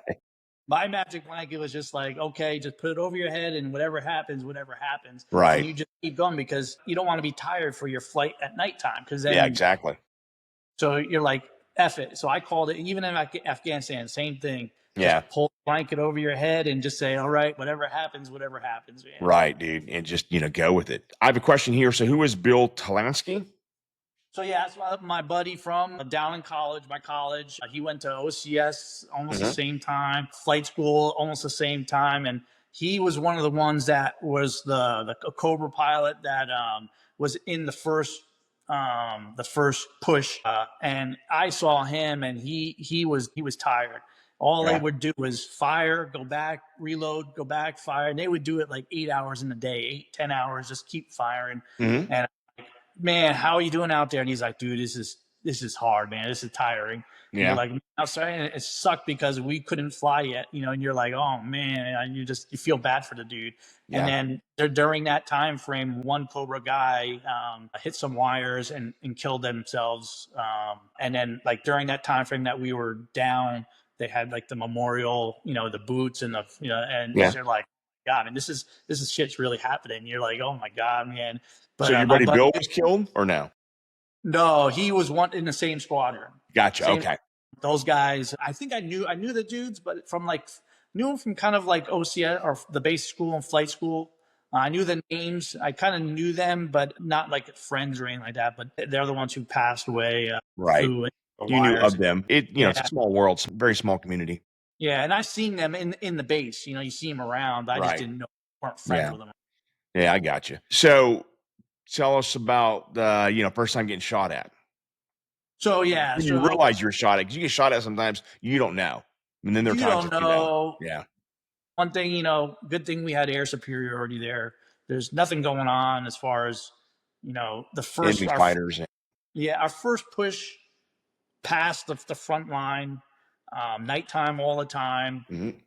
Speaker 2: my magic blanket. Was just like, okay, just put it over your head, and whatever happens, and
Speaker 1: Right.
Speaker 2: you just keep going because you don't want to be tired for your flight at nighttime. Because
Speaker 1: Yeah,
Speaker 2: then,
Speaker 1: exactly.
Speaker 2: so you're like, F it. So I called it. Even in Afghanistan, same thing. Just
Speaker 1: Yeah.
Speaker 2: pull the blanket over your head and just say, all right, whatever happens, man.
Speaker 1: Right, dude. And just, go with it. I have a question here. So who is Bill Talansky?
Speaker 2: So yeah, that's my buddy from down in college, my college. He went to OCS almost the
Speaker 1: Mhm.
Speaker 2: same time, flight school almost the same time, and he was one of the ones that was the Cobra pilot that was in the first push, and I saw him, and he was tired. All they
Speaker 1: Yeah.
Speaker 2: would do was fire, go back, reload, go back, fire, and they would do it like 8 hours in a day, 8-10 hours, just keep firing.
Speaker 1: Mhm.
Speaker 2: And man, how are you doing out there? And he's like, dude, this is hard, man. This is tiring. And you're
Speaker 1: Yeah.
Speaker 2: like, I'm sorry. And it sucked because we couldn't fly yet, and you're like, oh man, and you feel bad for the dude. And
Speaker 1: Yeah.
Speaker 2: then during that time frame, one Cobra guy hit some wires and killed themselves. And then like during that time frame that we were down, they had like the memorial, the boots and and
Speaker 1: Yeah.
Speaker 2: you're like, God, and this is shit's really happening. You're like, oh my God, man.
Speaker 1: So
Speaker 2: But
Speaker 1: your
Speaker 2: my
Speaker 1: buddy
Speaker 2: buddy,
Speaker 1: Bill was killed or no?
Speaker 2: no, he was one in the same squadron.
Speaker 1: Gotcha.
Speaker 2: Same
Speaker 1: Okay.
Speaker 2: those guys. I think I knew the dudes, but knew them from kind of like OCS or the base school and flight school. I knew the names. I kind of knew them, but not like friends or anything like that. But they're the ones who passed away
Speaker 1: Right.
Speaker 2: through the
Speaker 1: You knew
Speaker 2: wires.
Speaker 1: of them. It's
Speaker 2: Yeah,
Speaker 1: a small world, very small community.
Speaker 2: yeah. And I've seen them in the base. You see them around. But I just
Speaker 1: Right.
Speaker 2: didn't know weren't friends
Speaker 1: Yeah.
Speaker 2: with them.
Speaker 1: Yeah, I got you. So tell us about first time getting shot at.
Speaker 2: So yeah,
Speaker 1: When you
Speaker 2: so
Speaker 1: realize you're shot at, because you get shot at sometimes you don't know. And then there are
Speaker 2: you
Speaker 1: times
Speaker 2: don't
Speaker 1: that you know.
Speaker 2: know.
Speaker 1: Yeah.
Speaker 2: One thing, good thing we had air superiority there. There's nothing going on as far as, the first,
Speaker 1: Enemy fighters.
Speaker 2: our first push past the front line, nighttime all the time.
Speaker 1: Mhm.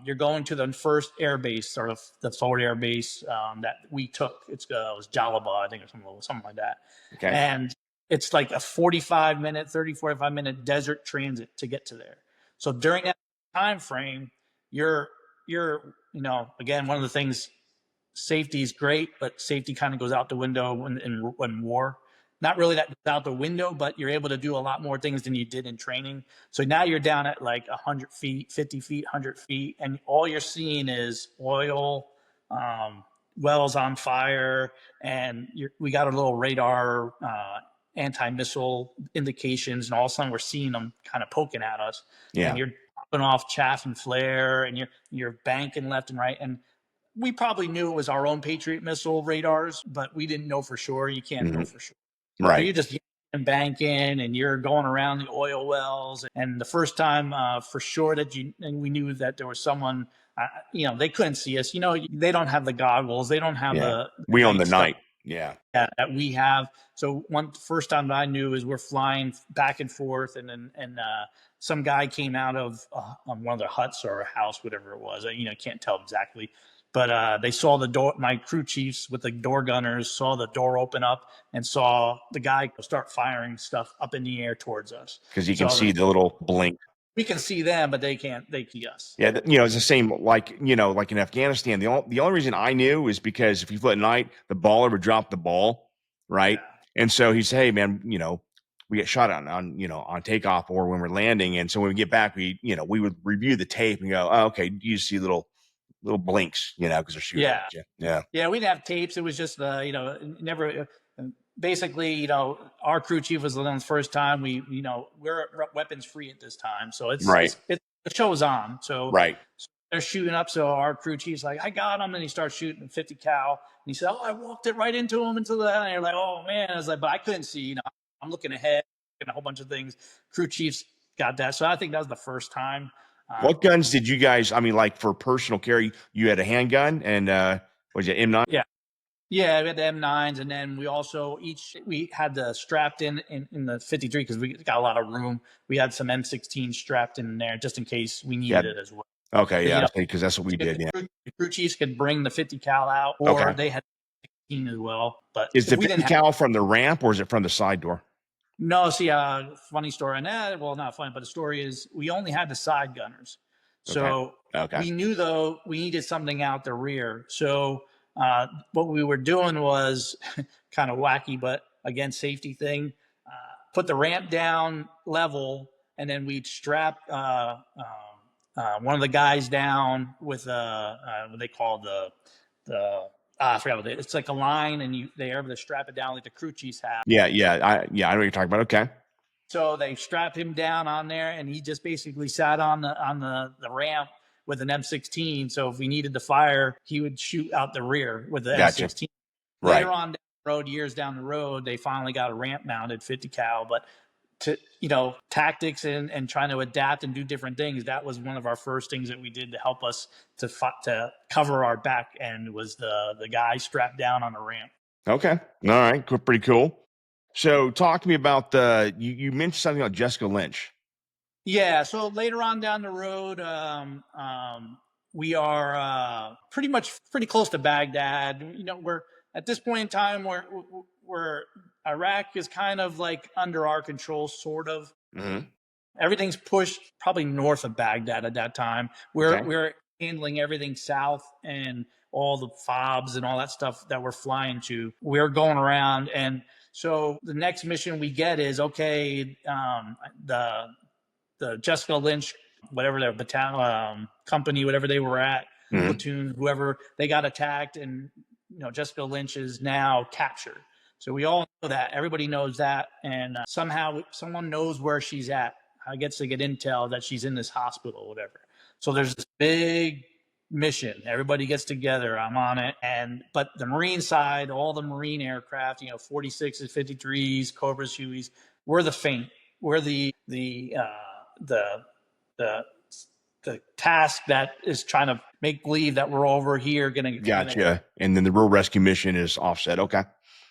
Speaker 2: You're going to the first air base or the forward air base that we took. It was Jalaba, I think, or something like that.
Speaker 1: Okay.
Speaker 2: And it's like a 45-minute desert transit to get to there. So during that time frame, you're again, one of the things, safety is great, but safety kind of goes out the window when war. Not really that goes out the window, but you're able to do a lot more things than you did in training. So now you're down at like 100 feet, 50 feet, 100 feet, and all you're seeing is oil, wells on fire, and we got a little radar anti-missile indications, and all of a sudden we're seeing them kind of poking at us, and
Speaker 1: Yeah.
Speaker 2: you're dropping off chaff and flare, and you're banking left and right, and we probably knew it was our own Patriot missile radars, but we didn't know for sure. You can't know
Speaker 1: Mhm.
Speaker 2: for sure. So
Speaker 1: Right.
Speaker 2: you're just banking and you're going around the oil wells. And the first time for sure and we knew that there was someone, they couldn't see us. They don't have the goggles. They don't have
Speaker 1: Yeah.
Speaker 2: the
Speaker 1: We own
Speaker 2: night
Speaker 1: the
Speaker 2: stuff.
Speaker 1: night. Yeah.
Speaker 2: that we have. So one first time that I knew is we're flying back and forth, and then some guy came out of one of their huts or a house, whatever it was. Can't tell exactly, but they saw the door. My crew chiefs with the door gunners saw the door open up and saw the guy start firing stuff up in the air towards us.
Speaker 1: Because you can
Speaker 2: So
Speaker 1: see the little blink.
Speaker 2: we can see them, but they can't. They see us.
Speaker 1: Yeah, it's the same. Like like in Afghanistan, the only reason I knew is because if you flew at night, the baller would drop the ball, right?
Speaker 2: Yeah.
Speaker 1: And so he said, "Hey, man, we get shot on on takeoff or when we're landing, and so when we get back, we would review the tape and go, oh, okay, you see little blinks, because they're shooting
Speaker 2: Yeah.
Speaker 1: at you. Yeah,
Speaker 2: Yeah, we didn't have tapes. It was just never. Basically, our crew chief was on the first time. We're weapons free at this time, so
Speaker 1: right,
Speaker 2: it's the show's on. So
Speaker 1: right.
Speaker 2: they're shooting up. So our crew chief's like, "I got him," and he starts shooting 50 cal. And he said, "Oh, I walked it right into him into the." And you're like, "Oh man!" I was like, "But I couldn't see. I'm looking ahead, looking at a whole bunch of things." Crew chiefs got that. So I think that was the first time.
Speaker 1: What guns did you guys? I mean, like for personal carry, you had a handgun and was it M9?
Speaker 2: Yeah. Yeah, we had the M9s, and then we had the strapped in the 53 because we got a lot of room. We had some M16 strapped in there just in case we
Speaker 1: Yeah.
Speaker 2: needed it as well.
Speaker 1: Okay,
Speaker 2: Because
Speaker 1: yeah, because that's what we did. Yeah.
Speaker 2: the crew chiefs could bring the 50 cal out, or
Speaker 1: Okay.
Speaker 2: they had 16 as well. But
Speaker 1: Is
Speaker 2: if
Speaker 1: the
Speaker 2: we
Speaker 1: 50
Speaker 2: didn't have
Speaker 1: cal from the ramp or is it from the side door?
Speaker 2: no, see, funny story on that. Well, not funny, but the story is we only had the side gunners.
Speaker 1: Okay.
Speaker 2: So
Speaker 1: Okay.
Speaker 2: we knew though we needed something out the rear. So what we were doing was kind of wacky, but again, safety thing. Put the ramp down level, and then we'd strap one of the guys down with what they call I forgot what it's like a line, and they're able to strap it down like the crew chiefs have.
Speaker 1: Yeah, I know what you're talking about. Okay.
Speaker 2: So they strapped him down on there, and he just basically sat on the ramp with an M16. So if we needed to fire, he would shoot out the rear with the
Speaker 1: Gotcha.
Speaker 2: M16.
Speaker 1: Right.
Speaker 2: Later on down the road, years down the road, they finally got a ramp mounted 50 cal. But to tactics and trying to adapt and do different things, that was one of our first things that we did to help us to cover our back end was the guy strapped down on the ramp.
Speaker 1: Okay. All right. Pretty cool. So talk to me about you mentioned something about Jessica Lynch.
Speaker 2: Yeah, so later on down the road, we are pretty close to Baghdad. We're at this point in time, we're Iraq is kind of like under our control, sort of.
Speaker 1: Mm-hmm.
Speaker 2: Everything's pushed probably north of Baghdad at that time.
Speaker 1: Okay.
Speaker 2: We're handling everything south and all the fobs and all that stuff that we're flying to. We're going around, and so the next mission we get is okay. The Jessica Lynch, whatever their battalion, company, whatever they were at,
Speaker 1: Mm-hmm.
Speaker 2: platoon, whoever, they got attacked, and Jessica Lynch is now captured. So we all know that. Everybody knows that, and somehow someone knows where she's at. I gets to get intel that she's in this hospital, or whatever. So there's this big mission. Everybody gets together. I'm on it, but the Marine side, all the Marine aircraft, 46s, 53s, Cobras, Hueys, we're the faint. We're the task that is trying to make believe that we're over here
Speaker 1: Gotcha. And then the real rescue mission is offset. Okay.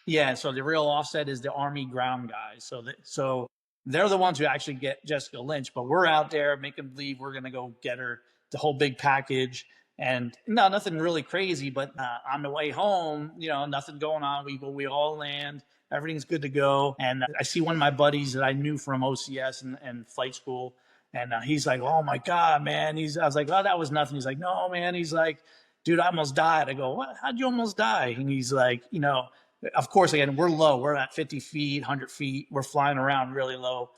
Speaker 2: yeah. So the real offset is the Army ground guys. So they're the ones who actually get Jessica Lynch, but we're out there making believe we're going to go get her, the whole big package. And no, nothing really crazy, but on the way home, nothing going on. We all land, everything's good to go. And I see one of my buddies that I knew from OCS and flight school, and he's like, "Oh my god, man!" I was like, "Oh, that was nothing." He's like, "No, man." He's like, "Dude, I almost died." I go, "What? How'd you almost die?" And he's like, of course, again, we're low. We're at 50 feet, 100 feet. We're flying around really low.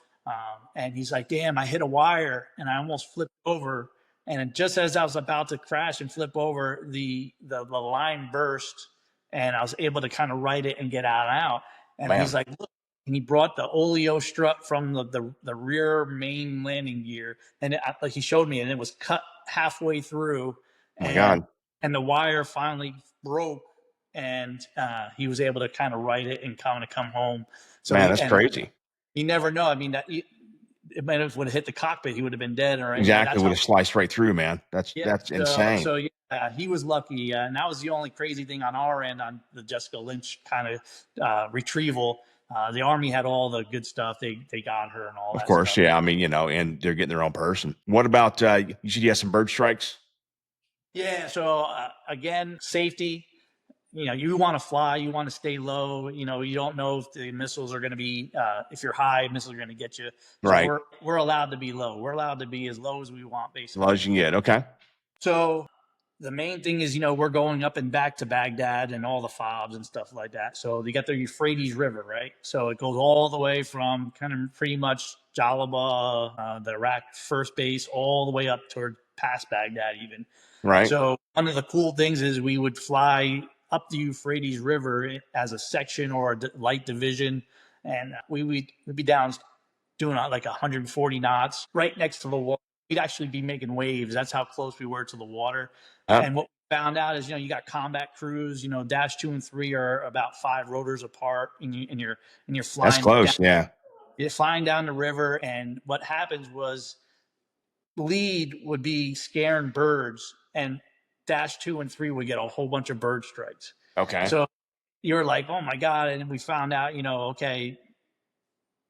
Speaker 2: And he's like, damn, I hit a wire and I almost flipped over. And just as I was about to crash and flip over, the line burst and I was able to kind of right it and get out. And
Speaker 1: Man.
Speaker 2: he's like, look, and he brought the oleo strut from the rear main landing gear. And like he showed me, and it was cut halfway through.
Speaker 1: Oh my God.
Speaker 2: And the wire finally broke, and he was able to kind of right it and kind of come home. So
Speaker 1: Man, that's crazy.
Speaker 2: you never know. I mean, it might have would have hit the cockpit. He would have been dead, or
Speaker 1: Exactly.
Speaker 2: that's
Speaker 1: Would
Speaker 2: how.
Speaker 1: have sliced right through, man.
Speaker 2: Yeah.
Speaker 1: That's insane.
Speaker 2: So yeah, he was lucky, and that was the only crazy thing on our end on the Jessica Lynch kind of retrieval. The Army had all the good stuff. They got her and all
Speaker 1: Of
Speaker 2: that
Speaker 1: course,
Speaker 2: stuff.
Speaker 1: yeah. I mean, and they're getting their own person. What about you said you had some bird strikes?
Speaker 2: Yeah. So again, safety. You want to fly, you want to stay low. You don't know if the missiles are going to be, if you're high, missiles are going to get you. So
Speaker 1: Right.
Speaker 2: we're allowed to be low. We're allowed to be as low as we want,
Speaker 1: As low
Speaker 2: basically.
Speaker 1: as you can get. Okay.
Speaker 2: So the main thing is, we're going up and back to Baghdad and all the fobs and stuff like that. So you got the Euphrates River, right? So it goes all the way from kind of pretty much Jalaba, the Iraq first base, all the way up toward past Baghdad, even.
Speaker 1: Right.
Speaker 2: So one of the cool things is we would fly up the Euphrates River as a section or a light division, and we'd be down doing like 140 knots right next to the water. We'd actually be making waves. That's how close we were to the water. And what we found out is, you got combat crews. Dash 2 and 3 are about 5 rotors apart, and you're
Speaker 1: That's
Speaker 2: flying down.
Speaker 1: close. Yeah.
Speaker 2: You're flying down the river, and what happens was lead would be scaring birds, and Dash 2 and 3 would get a whole bunch of bird strikes.
Speaker 1: Okay.
Speaker 2: So you're like, oh my God. And we found out, okay,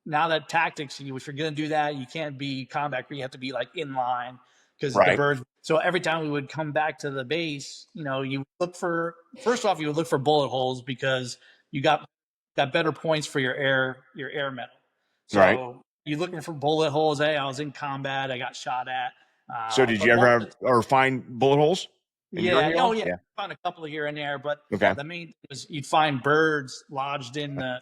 Speaker 2: now that tactics, if you're going to do that, you can't be combat crew. You have to be like in line because the
Speaker 1: Right.
Speaker 2: birds. So every time we would come back to the base, you look for, first off, you would look for bullet holes because you got better points for your air medal. So
Speaker 1: Right.
Speaker 2: you're looking for bullet holes. Hey, I was in combat. I got shot at.
Speaker 1: So did you ever have or find bullet holes in your
Speaker 2: Yeah. Oh,
Speaker 1: deal?
Speaker 2: yeah. Found a couple here and there, but
Speaker 1: Okay.
Speaker 2: the main thing was you'd find birds lodged in the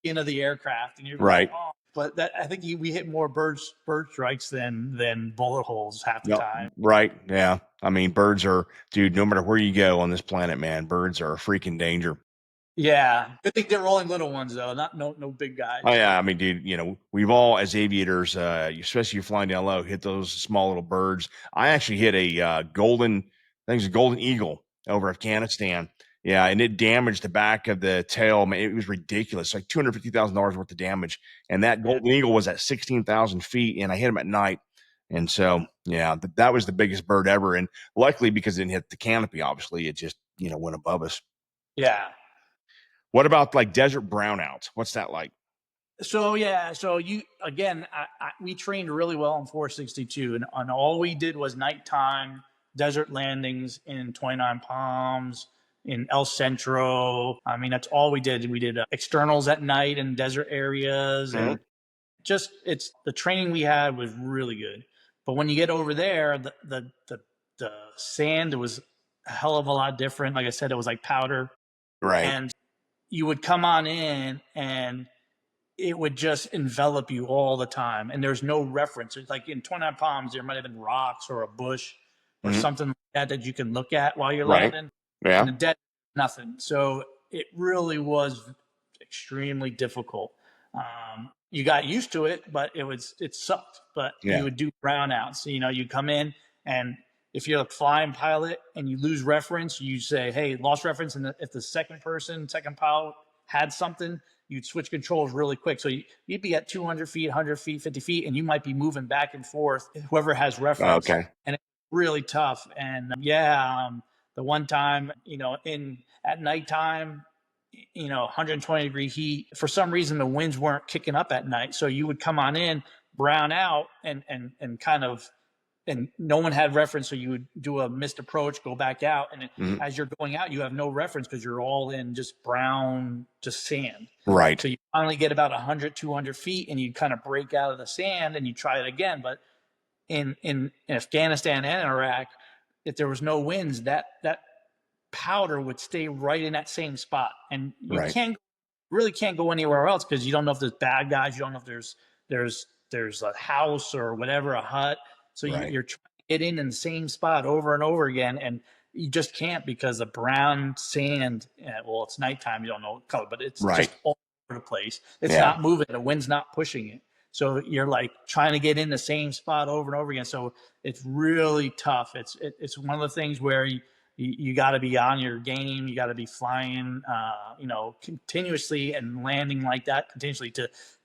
Speaker 2: skin of the aircraft, and you're
Speaker 1: Right.
Speaker 2: like, oh. But I think we hit more bird strikes than bullet holes half the
Speaker 1: Yep.
Speaker 2: time.
Speaker 1: Right. Yeah. I mean, birds are, dude, no matter where you go on this planet, man, birds are a freaking danger.
Speaker 2: Yeah, good thing they're only little ones though, not no big guys.
Speaker 1: Oh yeah, I mean, dude, we've all as aviators, especially you're flying down low, hit those small little birds. I actually hit a I think it was a golden eagle over Afghanistan. Yeah, and it damaged the back of the tail. Man, it was ridiculous, like $250,000 worth of damage. And that golden eagle was at 16,000 feet, and I hit him at night. And so, yeah, that was the biggest bird ever. And luckily, because it didn't hit the canopy, obviously, it just went above us.
Speaker 2: Yeah.
Speaker 1: What about like desert brownouts? What's that like?
Speaker 2: So yeah, so we trained really well in 462, and all we did was nighttime desert landings in 29 Palms, in El Centro. I mean, that's all we did. We did externals at night in desert areas, and it's the training we had was really good. But when you get over there, the sand was a hell of a lot different. Like I said, it was like powder,
Speaker 1: Right.
Speaker 2: and you would come on in and it would just envelop you all the time. And there's no reference. It's like in 29 Palms, there might have been rocks or a bush or something like that you can look at while you're landing.
Speaker 1: Yeah.
Speaker 2: And the dead, nothing. So it really was extremely difficult. You got used to it, but it sucked. But you would do brownouts. You come in, and if you're a flying pilot and you lose reference, you say, hey, lost reference. And if the second pilot had something, you'd switch controls really quick. So you'd be at 200 feet, 100 feet, 50 feet, and you might be moving back and forth, whoever has reference.
Speaker 1: Okay.
Speaker 2: And it's really tough. And the one time, at nighttime, 120-degree heat, for some reason, the winds weren't kicking up at night. So you would come on in, brown out, and kind of, and no one had reference. So you would do a missed approach, go back out. And as you're going out, you have no reference because you're all in just brown, just sand.
Speaker 1: Right.
Speaker 2: So you finally get about 100, 200 feet and you kind of break out of the sand and you try it again. But in Afghanistan and Iraq, if there was no winds, that powder would stay right in that same spot. And you really can't go anywhere else because you don't know if there's bad guys. You don't know if there's a house or whatever, a hut. So you're trying to get in the same spot over and over again, and you just can't because the brown sand. Well, it's nighttime; you don't know what color, but it's just all over the place. It's not moving; the wind's not pushing it. So you're like trying to get in the same spot over and over again. So it's really tough. It's one of the things where you got to be on your game. You got to be flying, continuously and landing like that continuously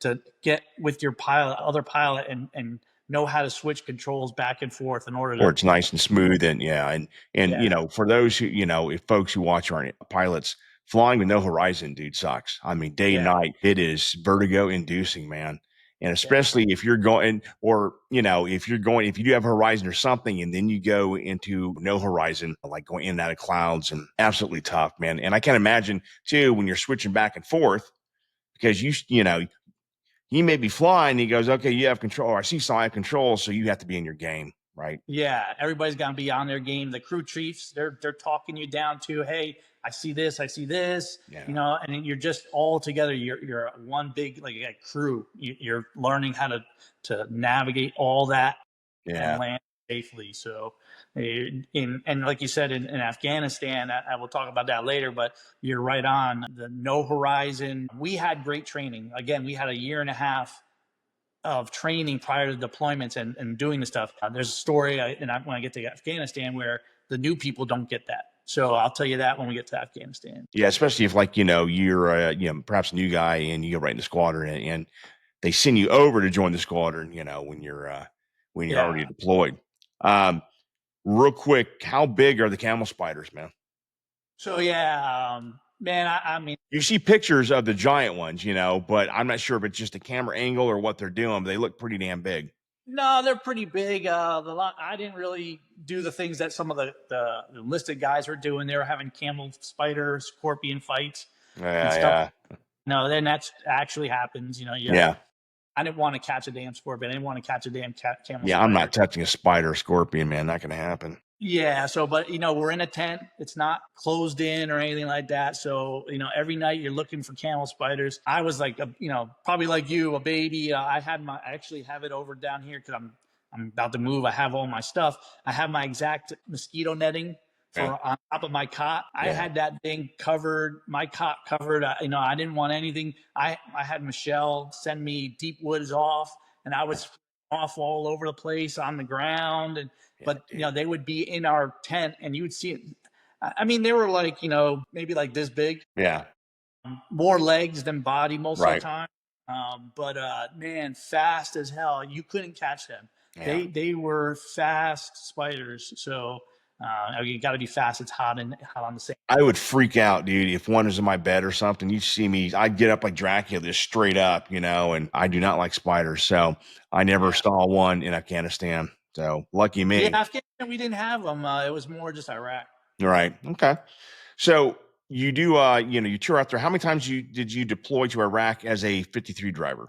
Speaker 2: to get with your other pilot, and know how to switch controls back and forth in order
Speaker 1: Where
Speaker 2: to,
Speaker 1: it's nice and smooth, and yeah, and
Speaker 2: yeah,
Speaker 1: for those who, if folks who watch aren't pilots, flying with no horizon, dude, sucks. I mean, day and
Speaker 2: yeah,
Speaker 1: night, it is vertigo inducing, man. And
Speaker 2: yeah,
Speaker 1: especially if you're going, or if you're going, if you do have a horizon or something, and then you go into no horizon, like going in and out of clouds, and absolutely tough, man. And I can imagine too when you're switching back and forth, because he may be flying. He goes, okay, you have control. Or I see, so I have control. So you have to be in your game, right?
Speaker 2: yeah. Everybody's got to be on their game. The crew chiefs, they're talking you down to, hey, I see this, I see this,
Speaker 1: Yeah.
Speaker 2: and you're just all together. You're one big like a crew. You're learning how to navigate all that and
Speaker 1: Yeah.
Speaker 2: land safely. So, and like you said, in Afghanistan, I will talk about that later. But you're right on the no horizon. We had great training. Again, we had a year and a half of training prior to deployments and doing the stuff. There's a story, when I get to Afghanistan, where the new people don't get that. So I'll tell you that when we get to Afghanistan.
Speaker 1: Yeah, especially if, like, you're perhaps a new guy and you go right in the squadron, and they send you over to join the squadron, when you're already
Speaker 2: Yeah.
Speaker 1: deployed. Um, Real quick, how big are the camel spiders, man?
Speaker 2: So yeah, man. I mean,
Speaker 1: You see pictures of the giant ones, but I'm not sure if it's just a camera angle or what they're doing, but they look pretty damn big.
Speaker 2: no, they're pretty big. I didn't really do the things that some of the enlisted guys were doing. They were having camel, spider, scorpion fights and
Speaker 1: Yeah,
Speaker 2: stuff.
Speaker 1: yeah,
Speaker 2: No, then that actually happens.
Speaker 1: yeah,
Speaker 2: I didn't want to catch a damn scorpion. I didn't want to catch a damn camel
Speaker 1: yeah. I'm not
Speaker 2: spider.
Speaker 1: touching a spider or scorpion, man. Not gonna happen.
Speaker 2: Yeah, so but we're in a tent. It's not closed in or anything like that. So, every night you're looking for camel spiders. I was like, probably like you, a baby. I actually have it over down here because I'm about to move. I have all my stuff. I have my exact mosquito netting
Speaker 1: Yeah,
Speaker 2: for on top of my cot. I
Speaker 1: yeah,
Speaker 2: had that thing covered, my cot covered. I didn't want anything. I had Michelle send me deep woods off, and I was off all over the place on the ground. And
Speaker 1: yeah,
Speaker 2: but
Speaker 1: dude.
Speaker 2: they would be in our tent, and you would see it. I mean, they were like, maybe like this big,
Speaker 1: Yeah,
Speaker 2: more legs than body most of the
Speaker 1: right.
Speaker 2: time. But man, fast as hell. You couldn't catch them.
Speaker 1: Yeah.
Speaker 2: They were fast spiders. So you got to be fast. It's hot on the same.
Speaker 1: I would freak out, dude, if one was in my bed or something. You'd see me, I'd get up like Dracula, just straight up, and I do not like spiders. So I never
Speaker 2: Yeah,
Speaker 1: saw one in Afghanistan. So lucky
Speaker 2: yeah.
Speaker 1: me.
Speaker 2: Afghanistan, we didn't have them. It was more just Iraq.
Speaker 1: Right. Okay. So you do, you tour out there. How many times did you deploy to Iraq as a 53 driver?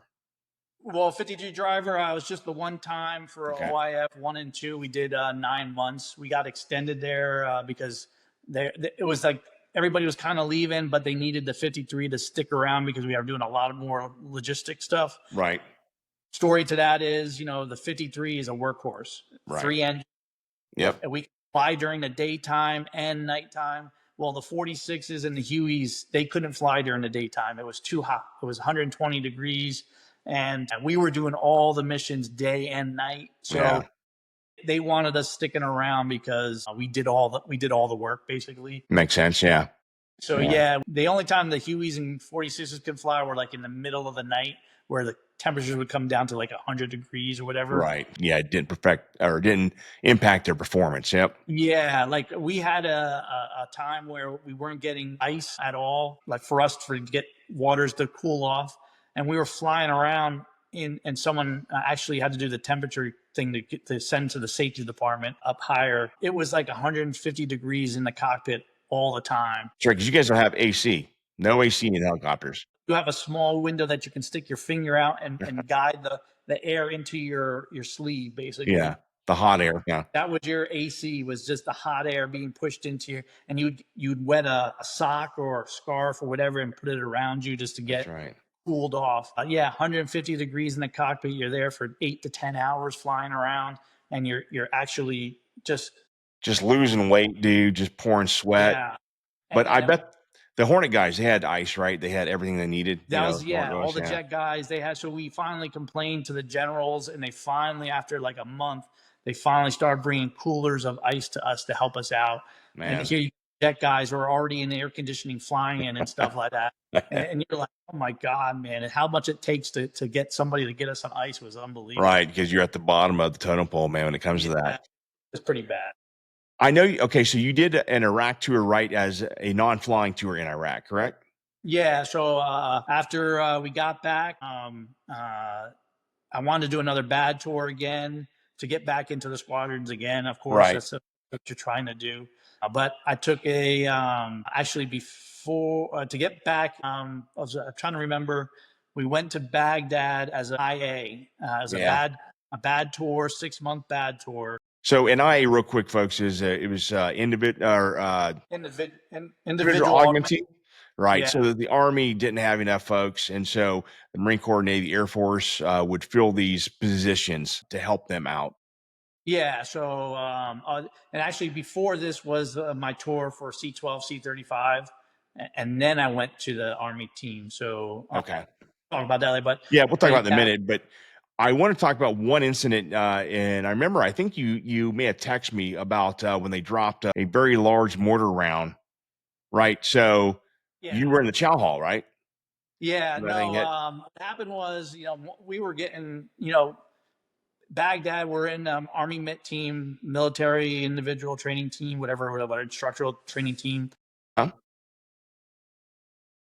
Speaker 2: Well, 52 driver, I was just the one time for
Speaker 1: Okay.
Speaker 2: OIF 1 and 2. We did 9 months. We got extended there because it was like everybody was kind of leaving, but they needed the 53 to stick around because we are doing a lot of more logistic stuff.
Speaker 1: Right.
Speaker 2: Story to that is, the 53 is a workhorse,
Speaker 1: Right.
Speaker 2: 3 engines.
Speaker 1: Yep.
Speaker 2: We can fly during the daytime and nighttime. Well, the 46s and the Hueys, they couldn't fly during the daytime. It was too hot. It was 120 degrees. And we were doing all the missions day and night. So
Speaker 1: Yeah.
Speaker 2: they wanted us sticking around because we did all the work basically.
Speaker 1: Makes sense. Yeah.
Speaker 2: So
Speaker 1: Yeah.
Speaker 2: yeah, the only time the Hueys and 46s could fly were like in the middle of the night where the temperatures would come down to like 100 degrees or whatever.
Speaker 1: Right. Yeah. It didn't perfect or didn't impact their performance. Yep.
Speaker 2: Yeah, like we had a time where we weren't getting ice at all, like for us to get waters to cool off. And we were flying around and someone actually had to do the temperature thing to send to the safety department up higher. It was like 150 degrees in the cockpit all the time.
Speaker 1: Sure. Because you guys don't have AC. No AC in helicopters.
Speaker 2: You have a small window that you can stick your finger out and guide the air into your sleeve,
Speaker 1: Yeah.
Speaker 2: basically.
Speaker 1: The hot air. Yeah.
Speaker 2: That was your AC, was just the hot air being pushed into you, and you'd wet a sock or a scarf or whatever and put it around you just to
Speaker 1: That's
Speaker 2: get
Speaker 1: right.
Speaker 2: cooled off. Yeah, 150 degrees in the cockpit. You're there for 8 to 10 hours flying around, and you're actually just,
Speaker 1: Just losing weight, dude, just pouring sweat.
Speaker 2: yeah.
Speaker 1: But I
Speaker 2: And
Speaker 1: bet the Hornet guys, they had ice, right? They had everything they needed,
Speaker 2: that was,
Speaker 1: Hornet
Speaker 2: yeah, all
Speaker 1: guys,
Speaker 2: the
Speaker 1: yeah.
Speaker 2: jet guys they had. So we finally complained to the generals, and they finally, after like a month, they finally started bringing coolers of ice to us to help us out. And
Speaker 1: Man.
Speaker 2: here you jet guys who are already in the air conditioning flying in and stuff like that. And you're like, oh my God, man. And how much it takes to get somebody to get us some ice was unbelievable.
Speaker 1: Right, because you're at the bottom of the totem pole, man, when it comes to that.
Speaker 2: It's pretty bad.
Speaker 1: I know. Okay, so you did an Iraq tour, right, as a non-flying tour in Iraq, correct?
Speaker 2: Yeah. So after we got back, I wanted to do another bad tour again to get back into the squadrons again. Of course,
Speaker 1: Right.
Speaker 2: that's what you're trying to do. But I took a actually before to get back. I was trying to remember. We went to Baghdad as an IA, as a bad tour, 6-month bad tour.
Speaker 1: So an IA, real quick, folks, is it was individual augment team, right?
Speaker 2: Yeah.
Speaker 1: So the Army didn't have enough folks, and so the Marine Corps, Navy, Air Force would fill these positions to help them out.
Speaker 2: Yeah. So, and actually, before this was my tour for C-12, C-35, and then I went to the Army team. So,
Speaker 1: Okay.
Speaker 2: talk about that later. But
Speaker 1: yeah, we'll talk about it in a minute. But I want to talk about one incident, and I remember I think you may have texted me about when they dropped a very large mortar round, right? So you were in the chow hall, right?
Speaker 2: Yeah. No. What happened was, we were getting, Baghdad, we're in Army MIT team, military individual training team, whatever, instructional training team.
Speaker 1: Huh?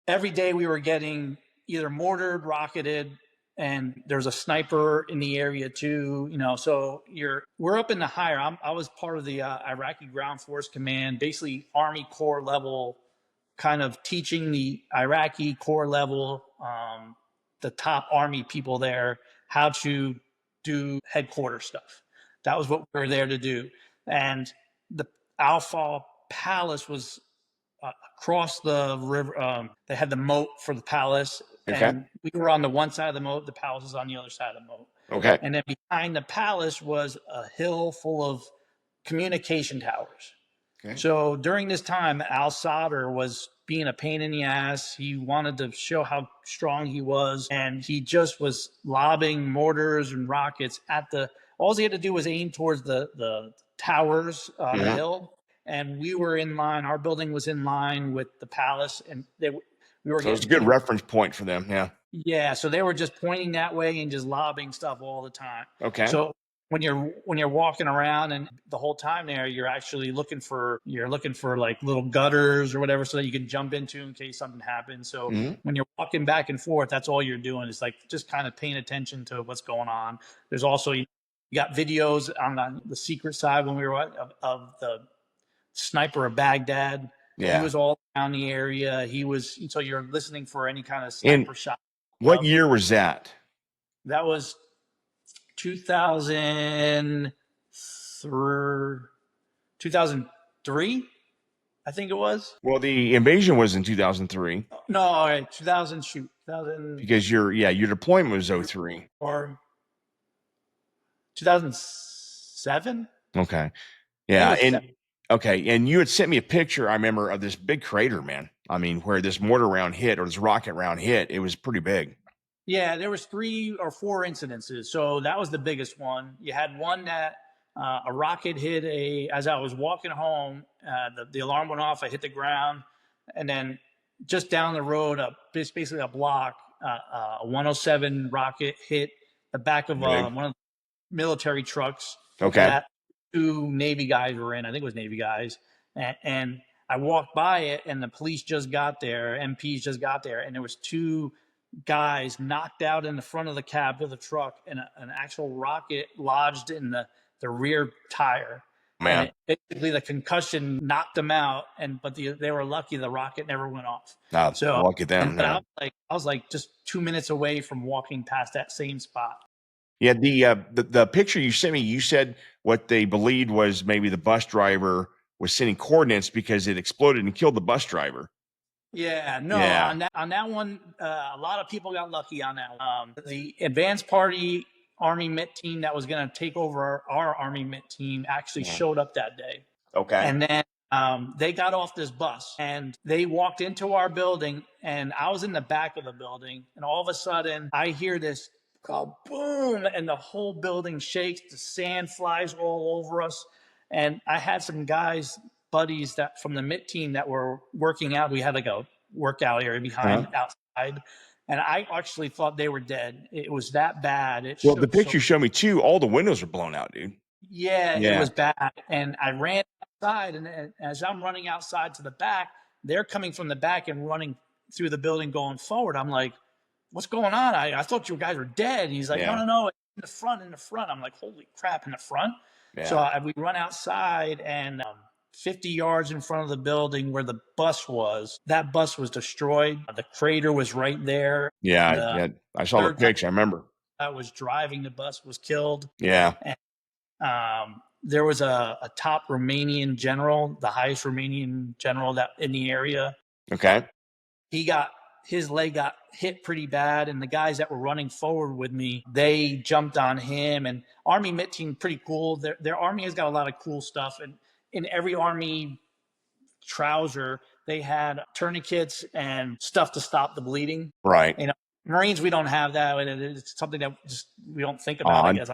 Speaker 2: Every day we were getting either mortared, rocketed, and there's a sniper in the area too. So we're up in the higher. I was part of the Iraqi Ground Force Command, basically Army Corps level, kind of teaching the Iraqi Corps level, the top Army people there, how to do headquarters stuff. That was what we were there to do. And the Alpha Palace was across the river. They had the moat for the palace, and we were on the one side of the moat. The palace was on the other side of the moat.
Speaker 1: Okay.
Speaker 2: And then behind the palace was a hill full of communication towers. Okay. So during this time, Al Sadr was being a pain in the ass. He wanted to show how strong he was, and he just was lobbing mortars and rockets at the. All he had to do was aim towards the towers on the hill, and we were in line. Our building was in line with the palace, and we were.
Speaker 1: So it's a good reference point for them. Yeah.
Speaker 2: Yeah. So they were just pointing that way and just lobbing stuff all the time.
Speaker 1: Okay.
Speaker 2: So when you're walking around, and the whole time there, you're actually looking for like little gutters or whatever, so that you can jump into in case something happens. So when you're walking back and forth, that's all you're doing is like just kind of paying attention to what's going on. There's also, you got videos on the secret side when we were of the sniper of Baghdad.
Speaker 1: Yeah.
Speaker 2: He was all around the area. So you're listening for any kind of sniper shot.
Speaker 1: What year was that?
Speaker 2: That was 2003, I think it was.
Speaker 1: Well, the invasion was in 2003.
Speaker 2: No, all right, 2000.
Speaker 1: Because your deployment was 03.
Speaker 2: Or 2007.
Speaker 1: Okay. Yeah, and you had sent me a picture, I remember, of this big crater, man. I mean, where this mortar round hit, or this rocket round hit. It was pretty big.
Speaker 2: Yeah, there was 3 or 4 incidences. So that was the biggest one. You had one that a rocket hit as I was walking home, the alarm went off. I hit the ground, and then just down the road, basically a block, a 107 rocket hit the back of one of the military trucks.
Speaker 1: Okay.
Speaker 2: That 2 Navy guys were in. I think it was Navy guys, and I walked by it, and the police just got there. MPs just got there, and there was 2 guys knocked out in the front of the cab of the truck, and an actual rocket lodged in the rear tire.
Speaker 1: Man,
Speaker 2: basically the concussion knocked them out, but they were lucky the rocket never went off.
Speaker 1: So lucky them.
Speaker 2: I was like just 2 minutes away from walking past that same spot.
Speaker 1: Yeah, the picture you sent me, you said what they believed was maybe the bus driver was sending coordinates because it exploded and killed the bus driver.
Speaker 2: Yeah, no, on that one, a lot of people got lucky on that one. The advanced party Army MIT team that was going to take over our Army MIT team actually showed up that day.
Speaker 1: Okay.
Speaker 2: And then they got off this bus, and they walked into our building, and I was in the back of the building, and all of a sudden I hear this go boom, and the whole building shakes. The sand flies all over us. And I had some guys, buddies that from the MIT team that were working out. We had like a workout area behind outside. And I actually thought they were dead. It was that bad. It
Speaker 1: Well, the
Speaker 2: shook so.
Speaker 1: picture you showed me too, all the windows are blown out, dude.
Speaker 2: Yeah, it
Speaker 1: Yeah.
Speaker 2: was bad. And I ran outside, and as I'm running outside to the back, they're coming from the back and running through the building going forward. I'm like, what's going on? I thought you guys were dead. And he's like, no,
Speaker 1: Yeah.
Speaker 2: no, no, in the front, in the front. I'm like, holy crap, in the front. So
Speaker 1: Yeah.
Speaker 2: we run outside, and 50 yards in front of the building where the bus was, that bus was destroyed. The crater was right there.
Speaker 1: Yeah.
Speaker 2: The
Speaker 1: Yeah. I saw the
Speaker 2: third guy
Speaker 1: picture. I remember.
Speaker 2: that was driving the bus was killed.
Speaker 1: Yeah.
Speaker 2: And there was a top Romanian general, the highest Romanian general that in the area.
Speaker 1: Okay.
Speaker 2: His leg got hit pretty bad, and the guys that were running forward with me, they jumped on him. And Army MIT team, pretty cool. Their Army has got a lot of cool stuff, and in every Army trouser, they had tourniquets and stuff to stop the bleeding.
Speaker 1: Right.
Speaker 2: You know, Marines, we don't have that. It's something that just we don't think about. I guess.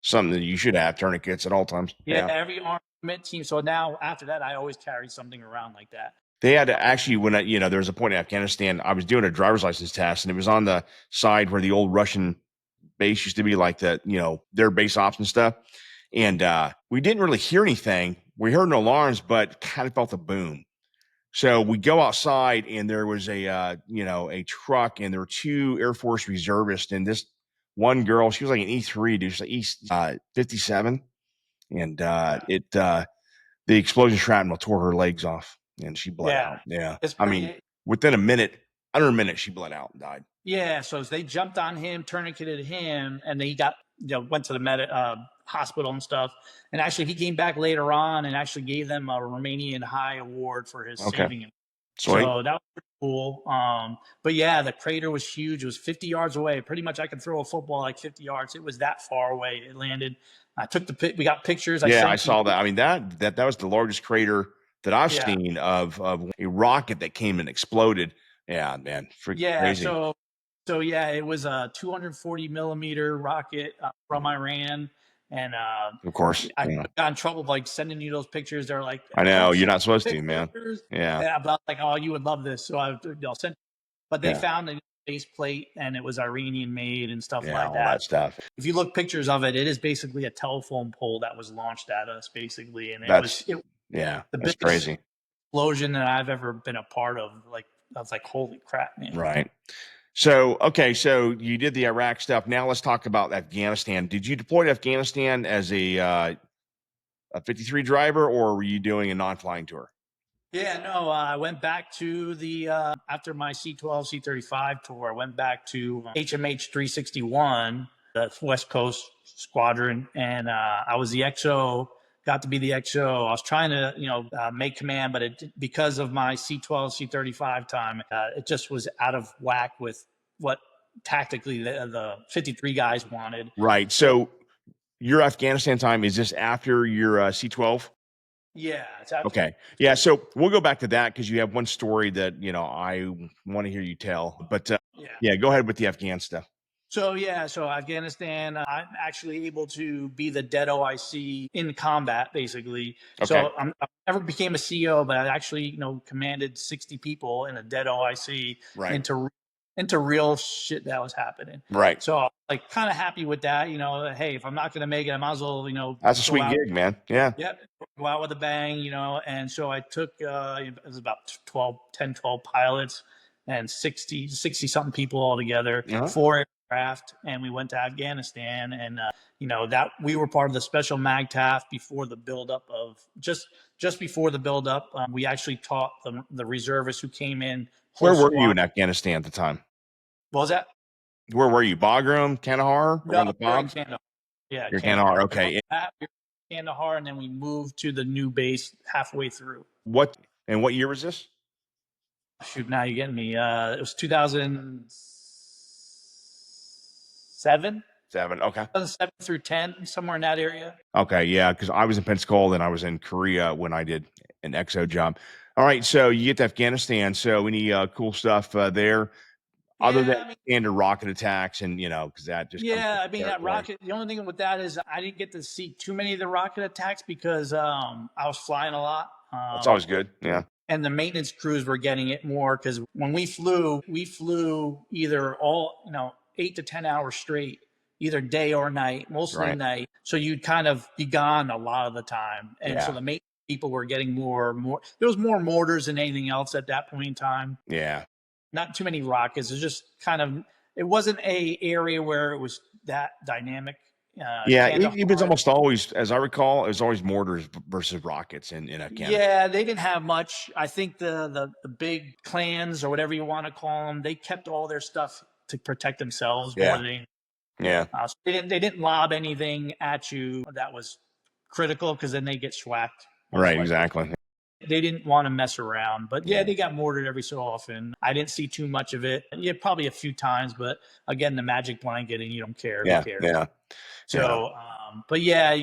Speaker 1: Something that you should have tourniquets at all times.
Speaker 2: Yeah, every Army MIT team. So now after that, I always carry something around like that.
Speaker 1: They had to actually, when there was a point in Afghanistan, I was doing a driver's license test, and it was on the side where the old Russian base used to be, like their base ops and stuff. And we didn't really hear anything. We heard no alarms, but kind of felt a boom. So we go outside, and there was a truck, and there were two Air Force reservists, and this one girl, she was like an E3, dude, she's like E57, and the explosion shrapnel tore her legs off, and she bled out. Yeah, I mean, within under a minute, she bled out and died.
Speaker 2: Yeah, so they jumped on him, tourniqueted him, and they went to the hospital and stuff. And actually, he came back later on and actually gave them a Romanian High Award for his saving him.
Speaker 1: Sweet.
Speaker 2: So that was pretty cool. But yeah, the crater was huge. It was 50 yards away. Pretty much, I could throw a football like 50 yards. It was that far away. It landed. I took we got pictures.
Speaker 1: I saw that. I mean, that was the largest crater that I've seen of a rocket that came and exploded. Yeah, man. Crazy.
Speaker 2: So yeah, it was a 240 millimeter rocket from Iran. And
Speaker 1: of course,
Speaker 2: I got in trouble like sending you those pictures. They're like,
Speaker 1: I know you're not supposed to, man.
Speaker 2: Yeah. And I'm like, oh, you would love this. So I'll send. But they found the base plate, and it was Iranian made and stuff like that.
Speaker 1: All that stuff.
Speaker 2: If you look pictures of it, it is basically a telephone pole that was launched at us, basically, and
Speaker 1: that's
Speaker 2: biggest
Speaker 1: crazy
Speaker 2: explosion that I've ever been a part of. Like I was like, holy crap, man!
Speaker 1: Right. So, okay, so you did the Iraq stuff. Now let's talk about Afghanistan. Did you deploy to Afghanistan as a 53 driver, or were you doing a non-flying tour?
Speaker 2: Yeah, no, I went back to after my C-12, C-35 tour, I went back to HMH 361, the West Coast Squadron, and I was the XO, got to be the XO. I was trying to, make command, but because of my C-12, C-35 time, it just was out of whack with what tactically the 53 guys wanted.
Speaker 1: Right. So your Afghanistan time, is this after your C-12?
Speaker 2: Yeah.
Speaker 1: Okay. Yeah. So we'll go back to that because you have one story that, I want to hear you tell. But go ahead with the Afghan stuff.
Speaker 2: So Afghanistan, I'm actually able to be the dead OIC in combat, basically. Okay. So I never became a CO, but I actually, commanded 60 people in a dead OIC into real shit that was happening.
Speaker 1: Right.
Speaker 2: So like kind of happy with that, hey, if I'm not going to make it, I might as well,
Speaker 1: that's a sweet gig, man. Yeah.
Speaker 2: Yep. Go out with a bang, and so I took, it was about 12 pilots and 60 something people all together, 4 aircraft, and we went to Afghanistan, and that we were part of the special MAGTF before the buildup of just before the buildup. We actually taught the reservists who came in.
Speaker 1: Where were you in Afghanistan at the time?
Speaker 2: What was that?
Speaker 1: Where were you? Bagram, Kandahar?
Speaker 2: No, in Kandahar. Yeah,
Speaker 1: you're Kandahar. Okay.
Speaker 2: Kandahar, and then we moved to the new base halfway through.
Speaker 1: What year was this?
Speaker 2: Shoot, now you're getting me. It was 2007. Okay. 2007 through 10, somewhere in that area.
Speaker 1: Okay, yeah, because I was in Pensacola and I was in Korea when I did an XO job. All right, so you get to Afghanistan. So any cool stuff there? other than
Speaker 2: Yeah, I mean,
Speaker 1: standard rocket attacks, and because that just comes with
Speaker 2: yeah, I
Speaker 1: the
Speaker 2: mean that
Speaker 1: territory.
Speaker 2: rocket. The only thing with that is I didn't get to see too many of the rocket attacks because I was flying a lot.
Speaker 1: That's always good. Yeah.
Speaker 2: And the maintenance crews were getting it more because when we flew either all 8 to 10 hours straight, either day or night, mostly
Speaker 1: Right.
Speaker 2: night. So you'd kind of be gone a lot of the time, and so
Speaker 1: Yeah.
Speaker 2: the maintenance people were getting more. There was more mortars than anything else at that point in time.
Speaker 1: Yeah.
Speaker 2: Not too many rockets. It's just kind of it wasn't a area where it was that dynamic.
Speaker 1: Yeah. It was
Speaker 2: Kandahar,
Speaker 1: almost always, as I recall, it was always mortars versus rockets in Afghanistan.
Speaker 2: yeah, they didn't have much. I think the big clans or whatever you want to call them, they kept all their stuff to protect themselves more
Speaker 1: Yeah.
Speaker 2: than anything.
Speaker 1: Yeah.
Speaker 2: So they didn't lob anything at you that was critical because then they get schwacked most
Speaker 1: Right.
Speaker 2: likely.
Speaker 1: Exactly.
Speaker 2: They didn't want to mess around, but yeah,
Speaker 1: Yeah.
Speaker 2: they got mortared every so often. I didn't see too much of it. Yeah, probably a few times, but again, the magic blanket and you don't care. Who
Speaker 1: Yeah.
Speaker 2: cares?
Speaker 1: Yeah. Yeah.
Speaker 2: So, but yeah,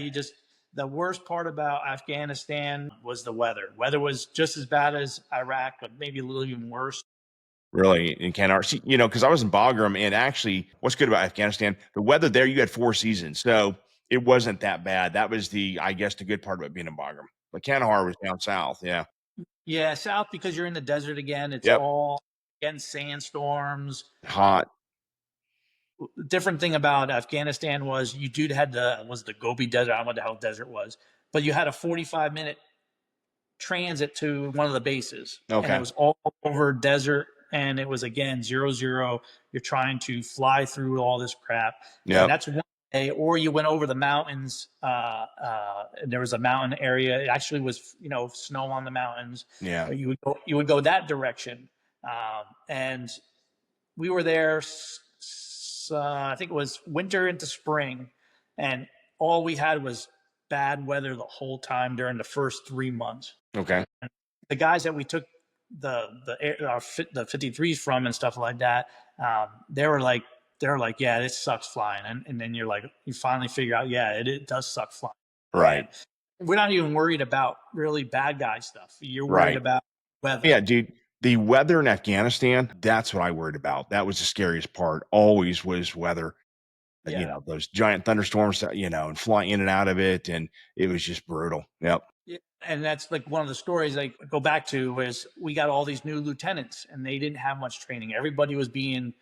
Speaker 2: the worst part about Afghanistan was the weather. Weather was just as bad as Iraq, but maybe a little even worse.
Speaker 1: Really in Kandahar. See, because I was in Bagram, and actually, what's good about Afghanistan, the weather there, you had 4 seasons, so it wasn't that bad. That was I guess, the good part about being in Bagram. But Kandahar was down south. Yeah.
Speaker 2: Yeah, south because you're in the desert again. It's
Speaker 1: Yep.
Speaker 2: all again sandstorms.
Speaker 1: Hot.
Speaker 2: The different thing about Afghanistan was you dude had the Gobi Desert. I don't know what the hell desert was, but you had a 45-minute transit to one of the bases, and it
Speaker 1: Okay.
Speaker 2: was all over desert, and it was again 0-0. You're trying to fly through all this crap, and
Speaker 1: Yep.
Speaker 2: that's one day. Or you went over the mountains. And there was a mountain area. It actually was snow on the mountains.
Speaker 1: Yeah.
Speaker 2: You would go that direction, and we were there. I think it was winter into spring, and all we had was bad weather the whole time during the first 3 months.
Speaker 1: Okay.
Speaker 2: The guys that we took the 53s from and stuff like that, they were like, yeah, this sucks flying, and then you finally figure out, yeah, it does suck flying,
Speaker 1: Right.
Speaker 2: and we're not even worried about really bad guy stuff. You're worried
Speaker 1: Right.
Speaker 2: about weather.
Speaker 1: Yeah, dude. The weather in Afghanistan, that's what I worried about. That was the scariest part. Always was weather.
Speaker 2: Yeah.
Speaker 1: Those giant thunderstorms, and flying in and out of it, and it was just brutal. Yep.
Speaker 2: Yeah, and that's like one of the stories I go back to was we got all these new lieutenants and they didn't have much training. Everybody was being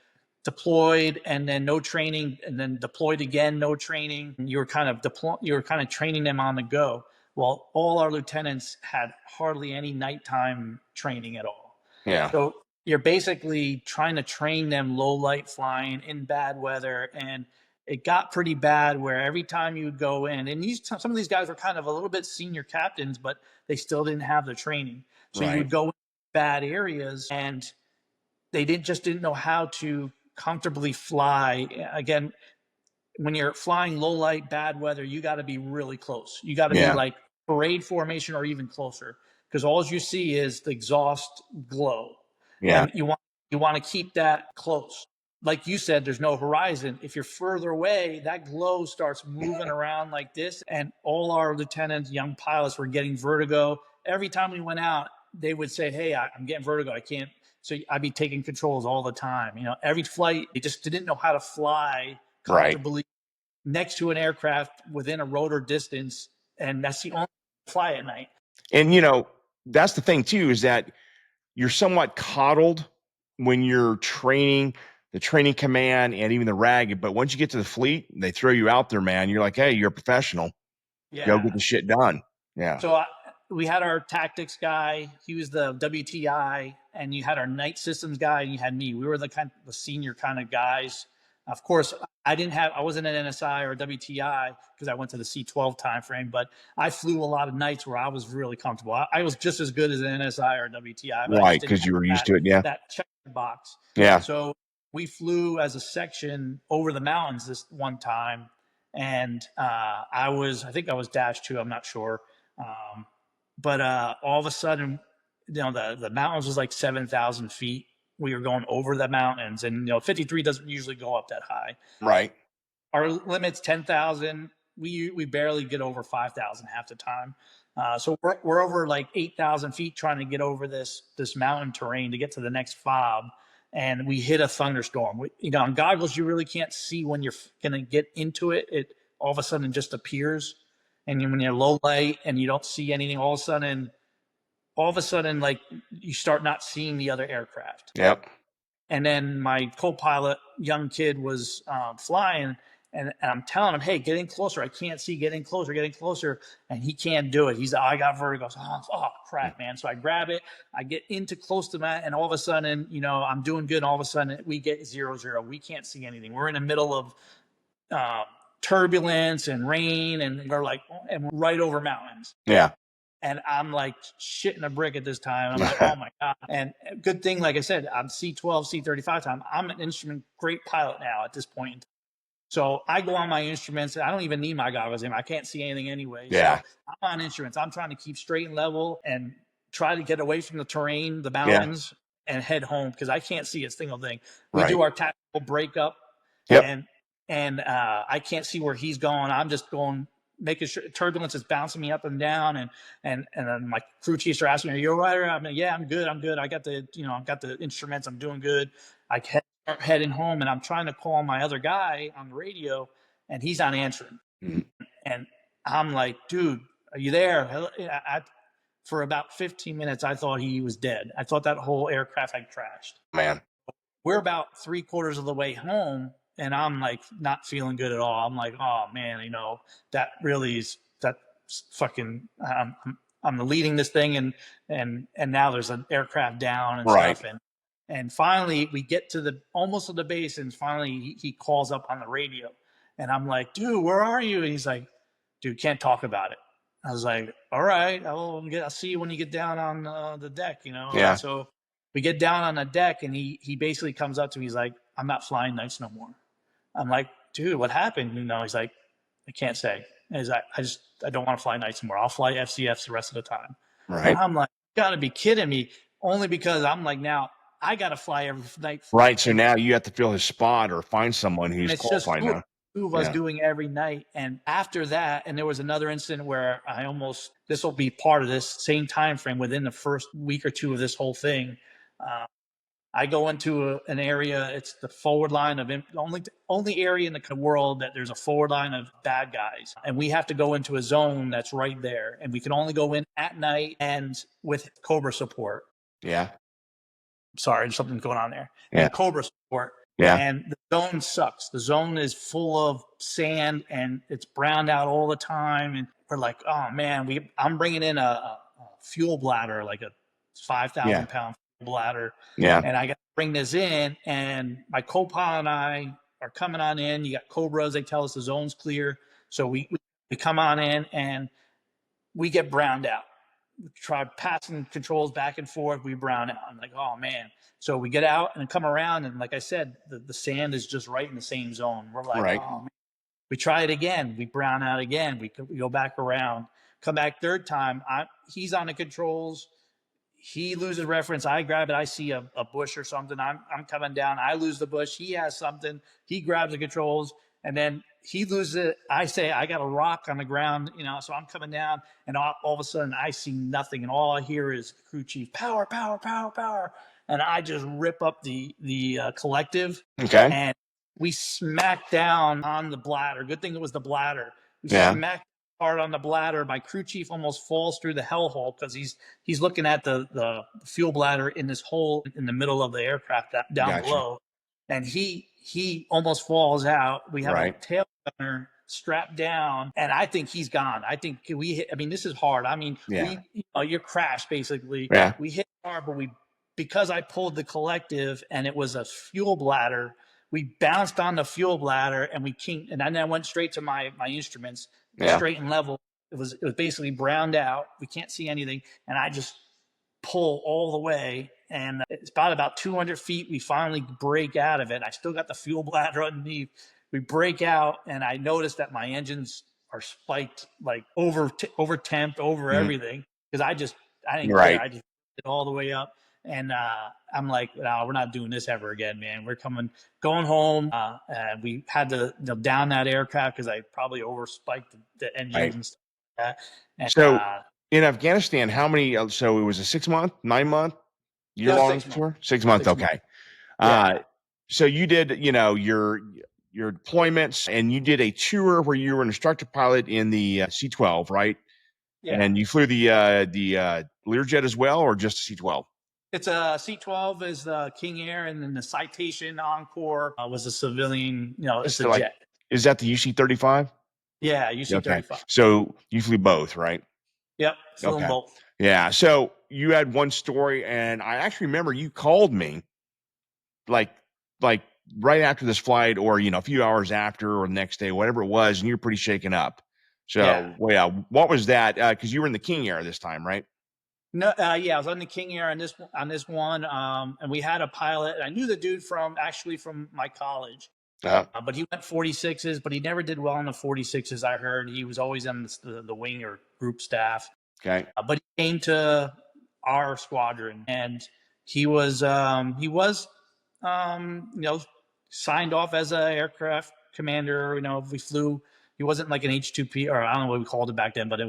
Speaker 2: deployed and then no training and then deployed again, no training. And you were kind of training them on the go. Well, all our lieutenants had hardly any nighttime training at all.
Speaker 1: Yeah.
Speaker 2: So you're basically trying to train them low light flying in bad weather, and it got pretty bad where every time you would go in, and some of these guys were kind of a little bit senior captains, but they still didn't have the training. So you
Speaker 1: Right.
Speaker 2: would go in bad areas, and they didn't know how to comfortably fly. Again, when you're flying low light, bad weather, you got to be really close. You got to be
Speaker 1: Yeah.
Speaker 2: like parade formation or even closer because all you see is the exhaust glow,
Speaker 1: Yeah.
Speaker 2: and you want to keep that close. Like you said, there's no horizon. If you're further away, that glow starts moving around like this, and all our lieutenants, young pilots, were getting vertigo. Every time we went out, they would say, "Hey, I'm getting vertigo. I can't." So I'd be taking controls all the time. Every flight, they just didn't know how to fly
Speaker 1: Right.
Speaker 2: comfortably next to an aircraft within a rotor distance, and that's the only fly at night.
Speaker 1: And that's the thing too, is that you're somewhat coddled when you're training, the training command and even the rag. But once you get to the fleet, they throw you out there, man. You're like, hey, you're a professional. Go
Speaker 2: Yeah.
Speaker 1: get the shit done. Yeah.
Speaker 2: So we had our tactics guy. He was the WTI, and you had our night systems guy, and you had me. We were the senior kind of guys. Of course, I wasn't an NSI or a WTI because I went to the C-12 time frame, but I flew a lot of nights where I was really comfortable. I was just as good as an NSI or a WTI, but I
Speaker 1: Right.
Speaker 2: just didn't
Speaker 1: Because
Speaker 2: have
Speaker 1: you were used to it. Yeah.
Speaker 2: that check box.
Speaker 1: Yeah.
Speaker 2: So we flew as a section over the mountains this one time, and I think I was dash two. I'm not sure. But all of a sudden, the mountains was like 7,000 feet. We were going over the mountains, and 53 doesn't usually go up that high.
Speaker 1: Right.
Speaker 2: Our limit's 10,000. We barely get over 5,000 half the time. So we're over like 8,000 feet trying to get over this mountain terrain to get to the next fob. and we hit a thunderstorm. On goggles, you really can't see when you're going to get into it. It all of a sudden just appears. And when you're low light and you don't see anything, all of a sudden, like you start not seeing the other aircraft.
Speaker 1: Yep.
Speaker 2: And then my co-pilot, young kid, was flying, and I'm telling him, "Hey, get in closer! I can't see. Getting closer, getting closer." And he can't do it. He's, "I got vertigo." Oh crap, man! So I grab it, I get into close to that, and all of a sudden, I'm doing good. And all of a sudden, we get 0-0. We can't see anything. We're in the middle of turbulence and rain, and we're right over mountains.
Speaker 1: Yeah.
Speaker 2: And I'm like shitting a brick at this time. I'm like, oh my God. And good thing, like I said, I'm C-12, C-35 time. I'm an instrument great pilot now at this point. So I go on my instruments. I don't even need my goggles in. I can't see anything anyway.
Speaker 1: Yeah.
Speaker 2: So I'm on instruments. I'm trying to keep straight and level and try to get away from the terrain, the mountains, and head home because I can't see a single thing. We do our tactical breakup,
Speaker 1: Yep.
Speaker 2: and I can't see where he's going. I'm just going, making sure turbulence is bouncing me up and down, and then my crew chiefs are asking me, "Are you all right?" I'm like, "Yeah, I'm good. I'm good. I got I've got the instruments. I'm doing good." I start heading home, and I'm trying to call my other guy on the radio, and he's not answering. Mm-hmm. And I'm like, "Dude, are you there?" For about 15 minutes, I thought he was dead. I thought that whole aircraft had crashed. Man, we're about 3/4 of the way home, and I'm like not feeling good at all. I'm like, oh man, that really is that fucking. I'm leading this thing, and now there's an aircraft down and stuff, and finally we get to almost to the base, and finally he calls up on the radio, and I'm like, dude, where are you? And he's like, dude, can't talk about it. I was like, all right, I'll see you when you get down on the deck, Yeah. So we get down on the deck, and he basically comes up to me. He's like, I'm not flying nights no more. I'm like, dude, what happened? He's like, I can't say. And he's like, I don't want to fly nights anymore. I'll fly FCFs the rest of the time. Right. And I'm like, you gotta be kidding me. Only because I'm like, now I gotta fly every night.
Speaker 1: Right. So now you have to fill his spot or find someone who's qualified now.
Speaker 2: Two of us doing every night. And after that, and there was another incident where this will be part of this same time frame within the first week or two of this whole thing. I go into an area, it's the forward line of only area in the world that there's a forward line of bad guys. And we have to go into a zone that's right there. And we can only go in at night and with Cobra support.
Speaker 1: Yeah.
Speaker 2: Sorry, there's something going on there.
Speaker 1: Yeah.
Speaker 2: And Cobra support.
Speaker 1: Yeah.
Speaker 2: And the zone sucks. The zone is full of sand and it's browned out all the time. And we're like, oh man, I'm bringing in a fuel bladder, like a 5,000 pound bladder.
Speaker 1: Yeah.
Speaker 2: And I got to bring this in, and my co-pilot and I are coming on in. You got Cobras. They tell us the zone's clear. So we come on in, and we get browned out. We try passing controls back and forth. We brown out. I'm like, oh man. So we get out and come around, and like I said, the sand is just right in the same zone. We're like, oh man. We try it again. We brown out again. We go back around, come back third time. He's on the controls. He loses reference. I grab it. I see a bush or something. I'm coming down. I lose the bush. He has something. He grabs the controls, and then he loses it. I say, I got a rock on the ground, so I'm coming down, and all of a sudden I see nothing, and all I hear is crew chief, power, power, power, power. And I just rip up the collective.
Speaker 1: Okay.
Speaker 2: And we smack down on the bladder. Good thing it was the bladder. We smack hard on the bladder. My crew chief almost falls through the hellhole because he's looking at the fuel bladder in this hole in the middle of the aircraft down below, and he almost falls out. We have a tail gunner strapped down, and I think he's gone. I think we hit. I mean, this is hard. I mean, you're crashed basically.
Speaker 1: Yeah.
Speaker 2: We hit hard, but because I pulled the collective and it was a fuel bladder, we bounced on the fuel bladder and and then I went straight to my instruments, straight and level. It was basically browned out. We can't see anything. And I just pull all the way. And it's about 200 feet. We finally break out of it. I still got the fuel bladder underneath. We break out, and I noticed that my engines are spiked, like over temp, over everything. Because I didn't care. I just did it all the way up. And I'm like, no, we're not doing this ever again, man. We're going home. And we had to down that aircraft because I probably overspiked the engines and stuff like that. And,
Speaker 1: so in Afghanistan, how many? So it was a 6 month, 9 month, year long tour? 6 months. Okay. Uh,
Speaker 2: Yeah,
Speaker 1: so you did, your deployments, and you did a tour where you were an instructor pilot in the C-12, right?
Speaker 2: yeah.
Speaker 1: And you flew the Learjet as well, or just a C-12?
Speaker 2: It's a C-12 is the King Air, and then the Citation Encore was a civilian. It's
Speaker 1: It's
Speaker 2: a
Speaker 1: like,
Speaker 2: jet.
Speaker 1: is that the UC-35?
Speaker 2: Yeah,
Speaker 1: Okay,
Speaker 2: UC-35.
Speaker 1: so you flew both, right?
Speaker 2: Yep, flew them
Speaker 1: Okay,
Speaker 2: both.
Speaker 1: yeah. So you had one story, and I actually remember you called me like like right after this flight, or a few hours after, or the next day, whatever it was, and you're pretty shaken up.
Speaker 2: Yeah.
Speaker 1: So, well, yeah, what was that? Because you were in the King Air this time, right?
Speaker 2: No, yeah, I was on the King Air on this one, and we had a pilot. I knew the dude from my college,
Speaker 1: Uh,
Speaker 2: but he went 46s, but he never did well on the 46s. I heard he was always on the wing or group staff.
Speaker 1: okay,
Speaker 2: But he came to our squadron, and he was you know signed off as an aircraft commander. We flew. He wasn't like an H2P, or I don't know what we called it back then, but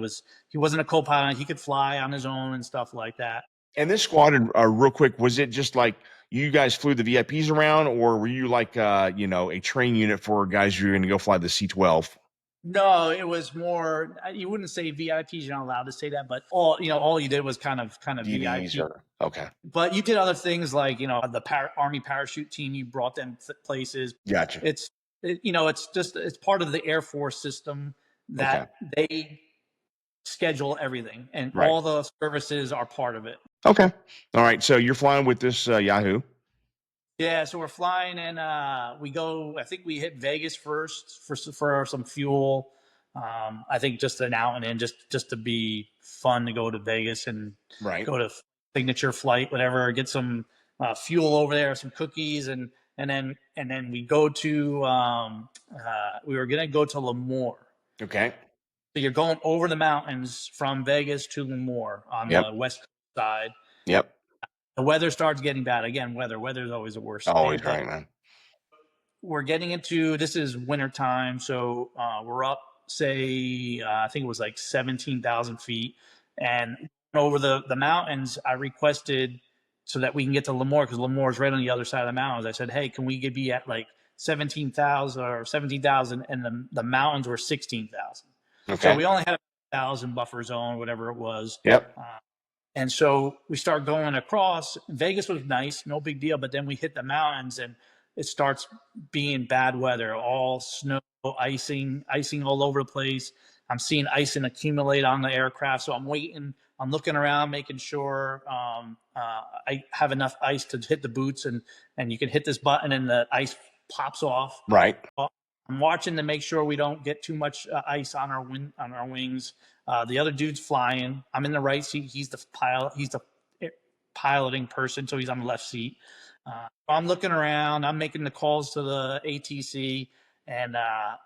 Speaker 2: he wasn't a co-pilot. He could fly on his own and stuff like that.
Speaker 1: and this squadron, real quick, was it just like you guys flew the VIPs around, or were you like a train unit for guys who are going to go fly the C-12?
Speaker 2: No, it was more. You wouldn't say VIPs. You're not allowed to say that, but all you did was kind of
Speaker 1: DDs,
Speaker 2: VIP.
Speaker 1: or okay,
Speaker 2: But you did other things like the Army parachute team. You brought them places.
Speaker 1: gotcha.
Speaker 2: It's part of the Air Force system
Speaker 1: Okay,
Speaker 2: that they schedule everything, and
Speaker 1: right.
Speaker 2: all the services are part of it.
Speaker 1: Okay, all right. So you're flying with this Yahoo.
Speaker 2: Yeah, so we're flying, and we go. I think we hit Vegas first for some fuel. I think just an out and in, just to be fun to go to Vegas and
Speaker 1: Right.
Speaker 2: go to signature flight, whatever. Get some fuel over there, some cookies, and then we go to. We were gonna go to Lemoore.
Speaker 1: Okay.
Speaker 2: So you're going over the mountains from Vegas to Lemoore on
Speaker 1: Yep.
Speaker 2: the west side.
Speaker 1: Yep.
Speaker 2: The weather starts getting bad again. Weather's always the worst.
Speaker 1: Always right, man.
Speaker 2: We're getting into this is winter time, so we're up, say, I think it was like 17,000 feet, and over the mountains. I requested so that we can get to Lemoore, because Lemoore is right on the other side of the mountains. I said, hey, can we be at like 17,000 or 17,000, and the mountains were 16,000. So
Speaker 1: Okay.
Speaker 2: we only had 1,000 buffer zone, whatever it was.
Speaker 1: Yep.
Speaker 2: And so we start going across. Vegas was nice, no big deal. But then we hit the mountains, and it starts being bad weather, all snow, icing all over the place. I'm seeing icing accumulate on the aircraft. So I'm waiting. I'm looking around, making sure I have enough ice to hit the boots, and you can hit this button, and the ice pops off.
Speaker 1: Right.
Speaker 2: I'm watching to make sure we don't get too much ice on our wings. The other dude's flying. I'm in the right seat. He's the pilot. He's the piloting person, so he's on the left seat. I'm looking around. I'm making the calls to the ATC, and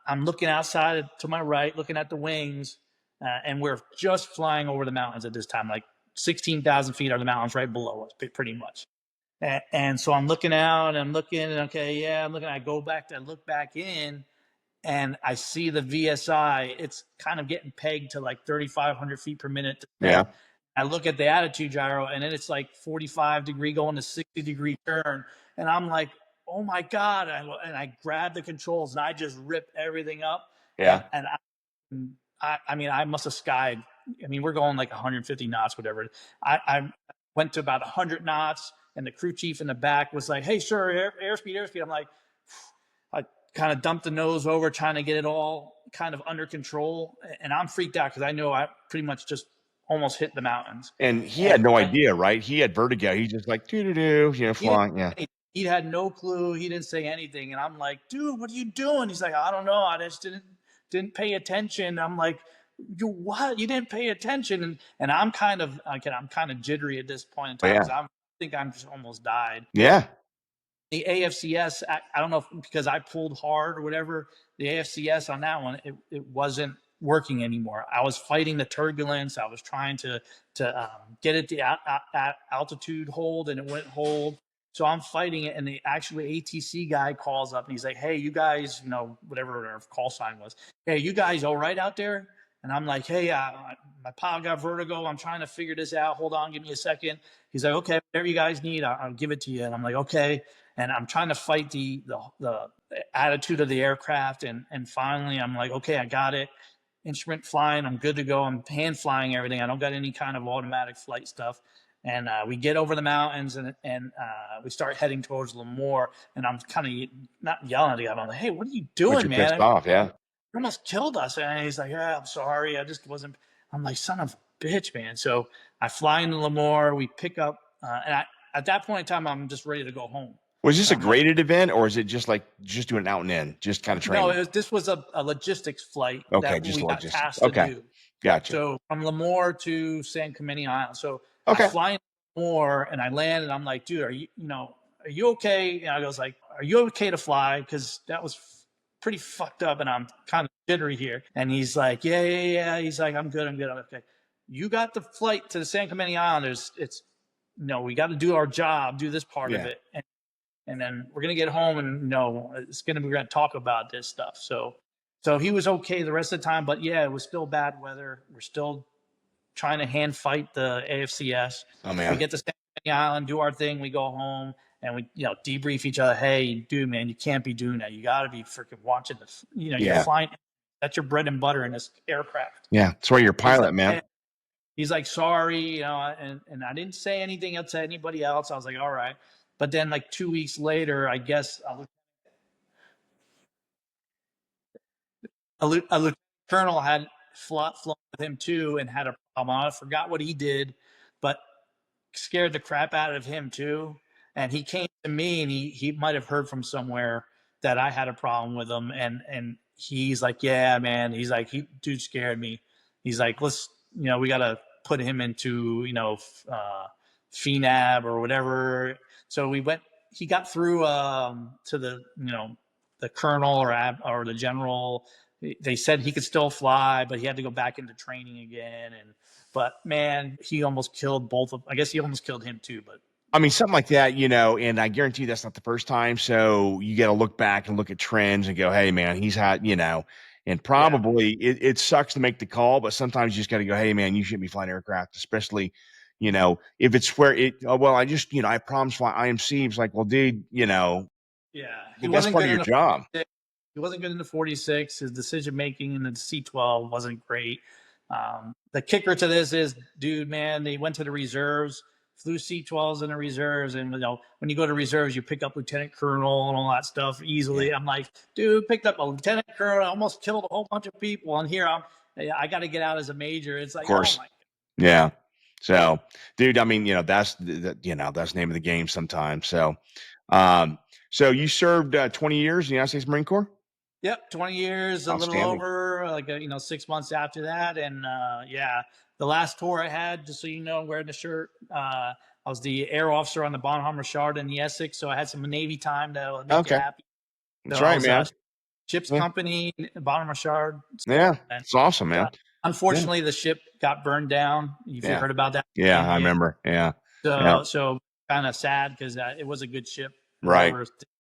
Speaker 2: I'm looking outside to my right, looking at the wings, and we're just flying over the mountains at this time, like 16,000 feet are the mountains right below us, pretty much. And so I'm looking out, and I'm looking, and okay, yeah, I'm looking. I go back to look back in, and I see the VSI. It's kind of getting pegged to like 3,500 feet per minute to
Speaker 1: Yeah.
Speaker 2: set. I look at the attitude gyro, and then it's like 45-degree going to 60-degree turn, and I'm like, oh my god! And I grab the controls, and I just rip everything up,
Speaker 1: Yeah.
Speaker 2: and I mean, I must have skied. I mean, we're going like 150 knots, whatever. I went to about 100 knots, and the crew chief in the back was like, "Hey, sir, airspeed, airspeed." I'm like, I kind of dumped the nose over, trying to get it all kind of under control, and I'm freaked out because I know I pretty much just almost hit the mountains.
Speaker 1: And he
Speaker 2: And
Speaker 1: had no idea, right? He had vertigo. He's just like doo doo doo,
Speaker 2: he didn't.
Speaker 1: flying. Yeah.
Speaker 2: He had no clue. He didn't say anything, and I'm like, "Dude, what are you doing?" He's like, "I don't know. I just didn't pay attention." I'm like, "You what? You didn't pay attention?" And I'm kind of jittery at this point in
Speaker 1: Oh,
Speaker 2: time
Speaker 1: yeah.
Speaker 2: because I think I'm just almost died.
Speaker 1: Yeah.
Speaker 2: The AFCS, I don't know if because I pulled hard or whatever, the AFCS on that one, it wasn't working anymore. I was fighting the turbulence. I was trying to get it to altitude hold, and it wouldn't hold. So I'm fighting it, and the actually ATC guy calls up, and he's like, "Hey, you guys, whatever our call sign was. Hey, you guys all right out there?" And I'm like, "Hey, my pilot got vertigo. I'm trying to figure this out. Hold on, give me a second." He's like, "Okay, whatever you guys need, I'll give it to you." And I'm like, "Okay." and I'm trying to fight the attitude of the aircraft, and finally I'm like, okay, I got it. Instrument flying, I'm good to go. I'm hand flying everything. I don't got any kind of automatic flight stuff. And we get over the mountains, and we start heading towards Lemoore. And I'm kind of not yelling at the guy. I'm like, hey, what are you
Speaker 1: But
Speaker 2: doing,
Speaker 1: you're
Speaker 2: man?
Speaker 1: pissed
Speaker 2: I mean,
Speaker 1: off. Yeah.
Speaker 2: you almost killed us. And he's like, yeah, I'm sorry. I just wasn't. I'm like, son of a bitch, man. So I fly into Lemoore. We pick up, at that point in time, I'm just ready to go home.
Speaker 1: Was this
Speaker 2: And
Speaker 1: a
Speaker 2: I'm like,
Speaker 1: graded event, or is it just like just doing out and in, just kind of
Speaker 2: no,
Speaker 1: training?
Speaker 2: this was a logistics flight
Speaker 1: Okay,
Speaker 2: that
Speaker 1: just
Speaker 2: we got
Speaker 1: logistics.
Speaker 2: tasked to
Speaker 1: Okay,
Speaker 2: do.
Speaker 1: gotcha.
Speaker 2: So from Lemoore to San Clemente Island. So I
Speaker 1: Okay.
Speaker 2: fly in Lemoore and I land, and I'm like, dude, are you okay? And I goes like, are you okay to fly? Because that was pretty fucked up, and I'm kind of jittery here. And he's like, yeah. He's like, I'm good. I'm okay. You got the flight to the San Clemente Island. It's we got to do our job, do this part of
Speaker 1: Yeah.
Speaker 2: it, and then we're gonna get home, and we're gonna talk about this stuff. So he was okay the rest of the time, but yeah, it was still bad weather. We're still trying to hand fight the AFCS.
Speaker 1: Oh
Speaker 2: We
Speaker 1: man.
Speaker 2: get to San Island, do our thing, we go home, and we debrief each other. Hey, dude, man, you can't be doing that. You got to be freaking watching this. You're
Speaker 1: Yeah.
Speaker 2: flying. That's your bread and butter in this aircraft.
Speaker 1: Yeah. That's why you're a
Speaker 2: He's like,
Speaker 1: pilot, man.
Speaker 2: hey. He's like, sorry, and I didn't say anything else to anybody else. I was like, all right. But then, like 2 weeks later, I guess a lieutenant colonel had flown with him too and had a problem. I forgot what he did, but scared the crap out of him too. And he came to me, and he might have heard from somewhere that I had a problem with him. And he's like, yeah, man. He's like, dude scared me. He's like, we got to put him into, FNAB or whatever. So he got through to the colonel or the general. They said he could still fly, but he had to go back into training again. But man, he almost killed both of. I guess he almost killed him too. But
Speaker 1: I mean, something like that, and I guarantee you that's not the first time. So you got to look back and look at trends and go, hey, man, he's had, and
Speaker 2: yeah,
Speaker 1: probably it sucks to make the call, but sometimes you just got to go, hey, man, you shouldn't be flying aircraft, especially, if it's where I just, I promised fly IMC. It's like, well, dude,
Speaker 2: yeah, he
Speaker 1: that's
Speaker 2: wasn't
Speaker 1: part of
Speaker 2: good
Speaker 1: your
Speaker 2: in the
Speaker 1: job.
Speaker 2: 46. He wasn't good in the 46. His decision making in the C-12 wasn't great. The kicker to this is, dude, man, they went to the reserves, flew C-12s in the reserves, and when you go to reserves, you pick up lieutenant colonel and all that stuff easily.
Speaker 1: Yeah,
Speaker 2: I'm like, dude, picked up a lieutenant colonel, almost killed a whole bunch of people, and here I got to get out as a major. It's
Speaker 1: of
Speaker 2: like, oh
Speaker 1: course.
Speaker 2: my.
Speaker 1: Yeah. So, dude, I mean, that's that's the name of the game sometimes. So, um, so you served 20 years in the United States Marine Corps?
Speaker 2: Yep, 20 years, a little
Speaker 1: Outstanding.
Speaker 2: over, like 6 months after that, and yeah, the last tour I had, just so you know, I'm wearing the shirt. I was the air officer on the Bonhomme Richard and the Essex, so I had some Navy time to make you
Speaker 1: Okay.
Speaker 2: happy.
Speaker 1: That's
Speaker 2: So I
Speaker 1: right,
Speaker 2: was
Speaker 1: man.
Speaker 2: ship's
Speaker 1: Yeah.
Speaker 2: company, Bonhomme Richard,
Speaker 1: Yeah.
Speaker 2: and
Speaker 1: It's awesome, man. Yeah.
Speaker 2: unfortunately, the ship got burned down. If you
Speaker 1: Yeah.
Speaker 2: heard about that,
Speaker 1: Yeah.
Speaker 2: in
Speaker 1: I
Speaker 2: the
Speaker 1: remember. Yeah. Yeah.
Speaker 2: so kind of sad because it was a good ship.
Speaker 1: Right.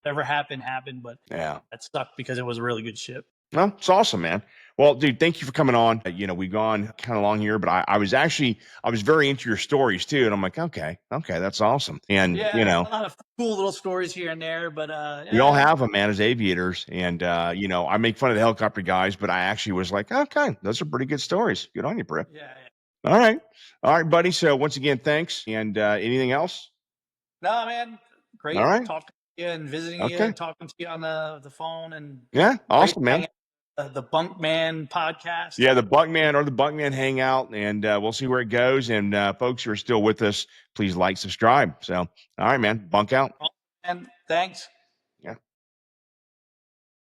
Speaker 2: Whatever happened, but
Speaker 1: Yeah.
Speaker 2: that sucked because it was a really good ship.
Speaker 1: Well, it's awesome, man. Well, dude, thank you for coming on. We've gone kind of long here, but I was very into your stories too. And I'm like, okay, that's awesome. And,
Speaker 2: Yeah, a lot of cool little stories here and there, but
Speaker 1: we all
Speaker 2: yeah,
Speaker 1: have them, man, as aviators. And, I make fun of the helicopter guys, but I actually was like, okay, those are pretty good stories. Good on you, Priff.
Speaker 2: yeah.
Speaker 1: All right. All right, buddy. So once again, thanks. And anything else?
Speaker 2: No, man,
Speaker 1: All
Speaker 2: great
Speaker 1: right.
Speaker 2: talking to you and visiting you
Speaker 1: Okay.
Speaker 2: and talking to you on the phone, and
Speaker 1: Yeah.
Speaker 2: great
Speaker 1: Awesome, man.
Speaker 2: hanging out the Bunk Man podcast.
Speaker 1: Yeah, the Buckman or the Buckman Hangout, and we'll see where it goes. And folks who are still with us, please like, subscribe. So, all right, man, bunk out.
Speaker 2: And thanks.